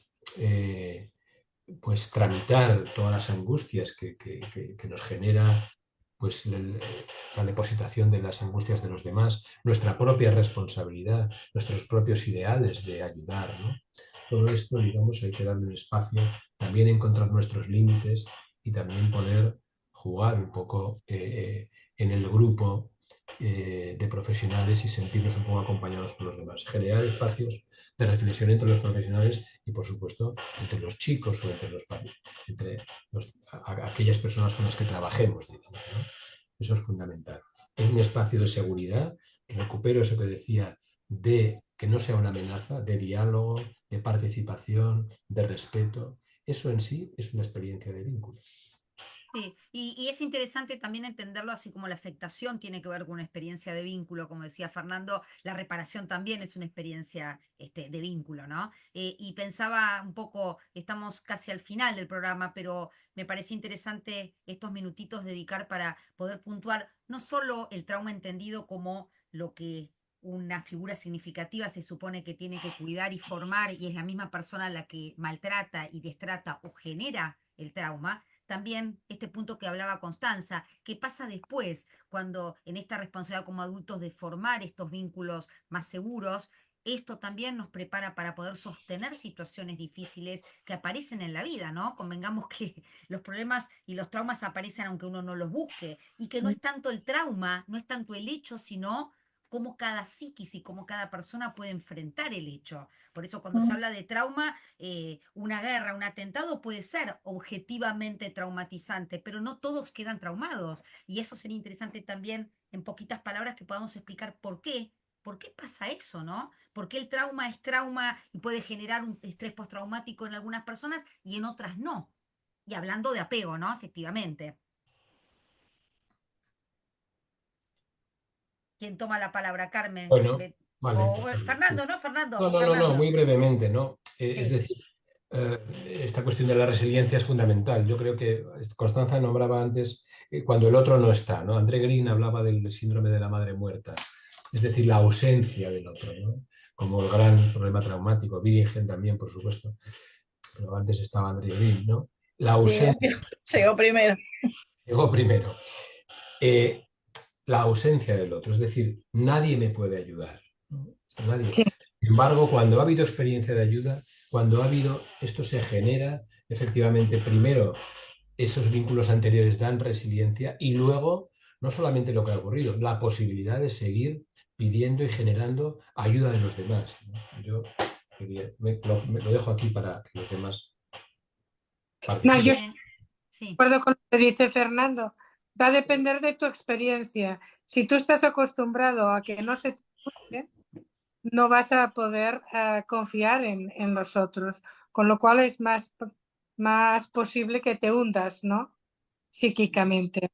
pues tramitar todas las angustias que nos genera pues la depositación de las angustias de los demás, nuestra propia responsabilidad, nuestros propios ideales de ayudar, ¿no? Todo esto, digamos, hay que darle un espacio, también encontrar nuestros límites y también poder jugar un poco en el grupo de profesionales y sentirnos un poco acompañados por los demás. Generar espacios de reflexión entre los profesionales y, por supuesto, entre los chicos o entre aquellas personas con las que trabajemos, digamos, ¿no? Eso es fundamental. Es un espacio de seguridad. Recupero eso que decía de que no sea una amenaza, de diálogo, de participación, de respeto. Eso en sí es una experiencia de vínculo. Sí, y es interesante también entenderlo así como la afectación tiene que ver con una experiencia de vínculo, como decía Fernando, la reparación también es una experiencia de vínculo, ¿no? Y pensaba un poco, estamos casi al final del programa, pero me parece interesante estos minutitos dedicar para poder puntuar no solo el trauma entendido como lo que una figura significativa se supone que tiene que cuidar y formar y es la misma persona la que maltrata y destrata o genera el trauma, también este punto que hablaba Constanza, ¿qué pasa después cuando en esta responsabilidad como adultos de formar estos vínculos más seguros? Esto también nos prepara para poder sostener situaciones difíciles que aparecen en la vida, ¿no? Convengamos que los problemas y los traumas aparecen aunque uno no los busque y que no es tanto el trauma, no es tanto el hecho, sino cómo cada psiquis y cómo cada persona puede enfrentar el hecho. Por eso cuando se habla de trauma, una guerra, un atentado puede ser objetivamente traumatizante, pero no todos quedan traumados. Y eso sería interesante también, en poquitas palabras, que podamos explicar por qué. ¿Por qué pasa eso, no? ¿Por qué el trauma es trauma y puede generar un estrés postraumático en algunas personas y en otras no? Y hablando de apego, ¿no? Efectivamente. ¿Quién toma la palabra? Carmen. Bueno, vale, pues Carmen, sí. Fernando, ¿no? Fernando. No, Fernando. muy brevemente, ¿no? Es Sí. decir, esta cuestión de la resiliencia es fundamental. Yo creo que Constanza nombraba antes cuando el otro no está, ¿no? André Green hablaba del síndrome de la madre muerta, es decir, la ausencia del otro, ¿no? Como el gran problema traumático. Bingen también, por supuesto, pero antes estaba André Green, ¿no? La Sí, ausencia llegó primero. llegó primero. Eh, la ausencia del otro, es decir, nadie me puede ayudar, ¿no? O sea, nadie. Sí. Sin embargo, cuando ha habido experiencia de ayuda, cuando ha habido, esto se genera, efectivamente, primero, esos vínculos anteriores dan resiliencia y luego, no solamente lo que ha ocurrido, la posibilidad de seguir pidiendo y generando ayuda de los demás, ¿no? Yo me lo dejo aquí para que los demás No, yo participen. estoy Sí. de acuerdo con lo que dice Fernando. Va a depender de tu experiencia. Si tú estás acostumbrado a que no se te escuche, no vas a poder confiar en los otros, con lo cual es más posible que te hundas, ¿no? Psíquicamente.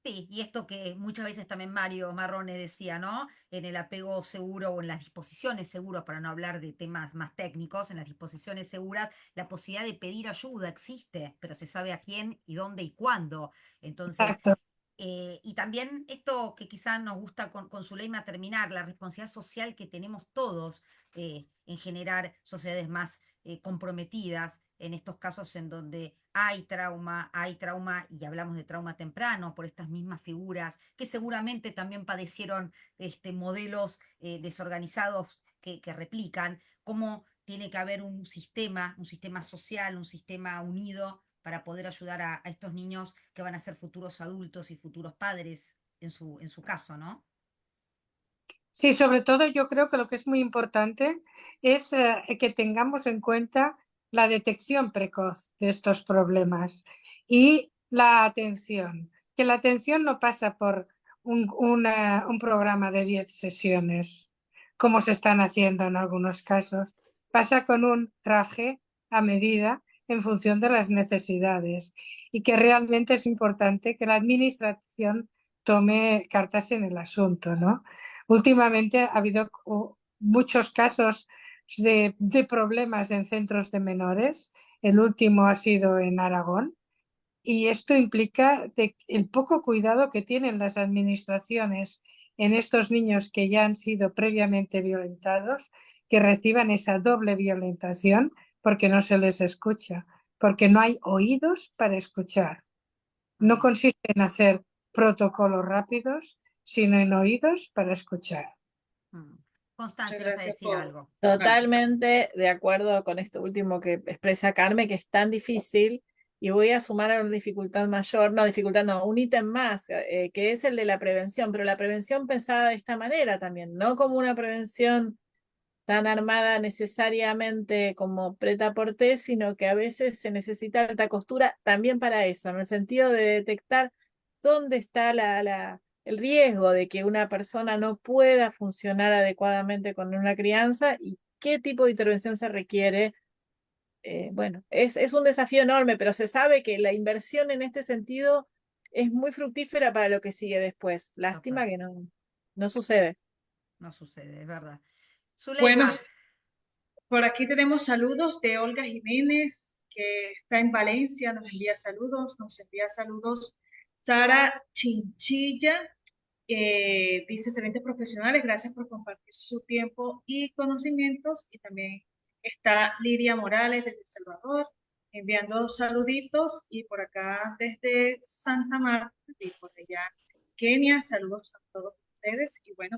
Sí, y esto que muchas veces también Mario Marrone decía, ¿no? En el apego seguro o en las disposiciones seguras, para no hablar de temas más técnicos, en las disposiciones seguras, la posibilidad de pedir ayuda existe, pero se sabe a quién y dónde y cuándo. Entonces, Exacto. y también esto que quizás nos gusta con Zuleima terminar, la responsabilidad social que tenemos todos en generar sociedades más comprometidas en estos casos en donde hay trauma, y hablamos de trauma temprano por estas mismas figuras que seguramente también padecieron modelos desorganizados que replican, cómo tiene que haber un sistema social, un sistema unido para poder ayudar a estos niños que van a ser futuros adultos y futuros padres en su caso, ¿no? Sí, sobre todo yo creo que lo que es muy importante es que tengamos en cuenta la detección precoz de estos problemas y la atención, que la atención no pasa por un programa de 10 sesiones, como se están haciendo en algunos casos, pasa con un traje a medida en función de las necesidades y que realmente es importante que la administración tome cartas en el asunto, ¿no? Últimamente ha habido muchos casos de problemas en centros de menores. El último ha sido en Aragón. Y esto implica el poco cuidado que tienen las administraciones en estos niños que ya han sido previamente violentados, que reciban esa doble violentación porque no se les escucha, porque no hay oídos para escuchar. No consiste en hacer protocolos rápidos, sino en oídos para escuchar. Constancia, Muchas vas a gracias decir por... algo. Totalmente de acuerdo con esto último que expresa Carmen, que es tan difícil, y voy a sumar a una dificultad mayor, no, dificultad no, un ítem más, que es el de la prevención, pero la prevención pensada de esta manera también, no como una prevención tan armada necesariamente como prêt-à-porter, sino que a veces se necesita alta costura también para eso, en el sentido de detectar dónde está el riesgo de que una persona no pueda funcionar adecuadamente con una crianza y qué tipo de intervención se requiere. Bueno, es un desafío enorme, pero se sabe que la inversión en este sentido es muy fructífera para lo que sigue después. Lástima Total. que no sucede. No sucede, es verdad. Bueno, Zuleima. por aquí tenemos saludos de Olga Jiménez, que está en Valencia, nos envía saludos. Sara Chinchilla, dice: excelentes profesionales, gracias por compartir su tiempo y conocimientos. Y también está Lidia Morales desde El Salvador, enviando saluditos. Y por acá desde Santa Marta, y por allá Kenia, saludos a todos ustedes. Y bueno,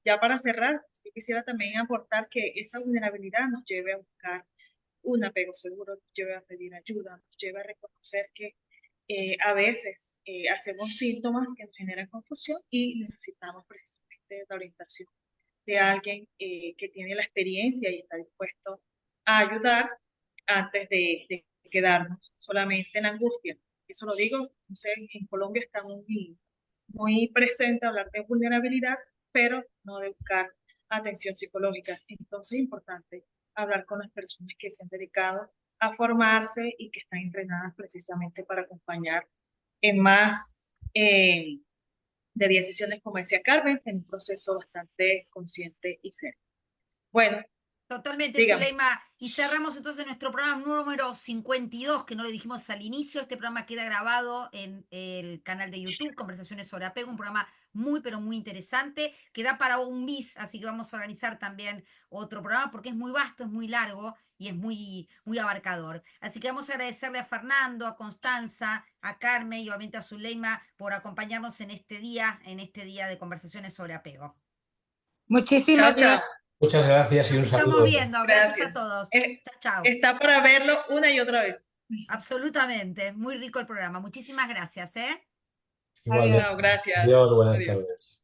ya para cerrar, yo quisiera también aportar que esa vulnerabilidad nos lleve a buscar un apego seguro, nos lleve a pedir ayuda, nos lleve a reconocer que a veces hacemos síntomas que nos generan confusión y necesitamos precisamente la orientación de alguien que tiene la experiencia y está dispuesto a ayudar antes de quedarnos solamente en la angustia. Eso lo digo, no sé, en Colombia está muy presente hablar de vulnerabilidad, pero no de buscar atención psicológica. Entonces es importante hablar con las personas que se han dedicado a formarse y que están entrenadas precisamente para acompañar en más de 10 sesiones, como decía Carmen, en un proceso bastante consciente y serio. Bueno, Totalmente, dígame. Zuleima. Y cerramos entonces nuestro programa número 52, que no lo dijimos al inicio. Este programa queda grabado en el canal de YouTube, Conversaciones sobre Apego, un programa muy, pero muy interesante, que da para un bis, así que vamos a organizar también otro programa, porque es muy vasto, es muy largo y es muy, muy abarcador. Así que vamos a agradecerle a Fernando, a Constanza, a Carmen y obviamente a Zuleima por acompañarnos en este día de Conversaciones sobre Apego. Muchísimas Chao, chao. gracias. Muchas gracias y un Nos estamos saludo. viendo. Gracias a Gracias. todos. Chao, chao. Está para verlo una y otra vez. Absolutamente. Muy rico el programa. Muchísimas gracias, ¿eh? Igualmente. Chao, gracias. Adiós, buenas Adiós. tardes.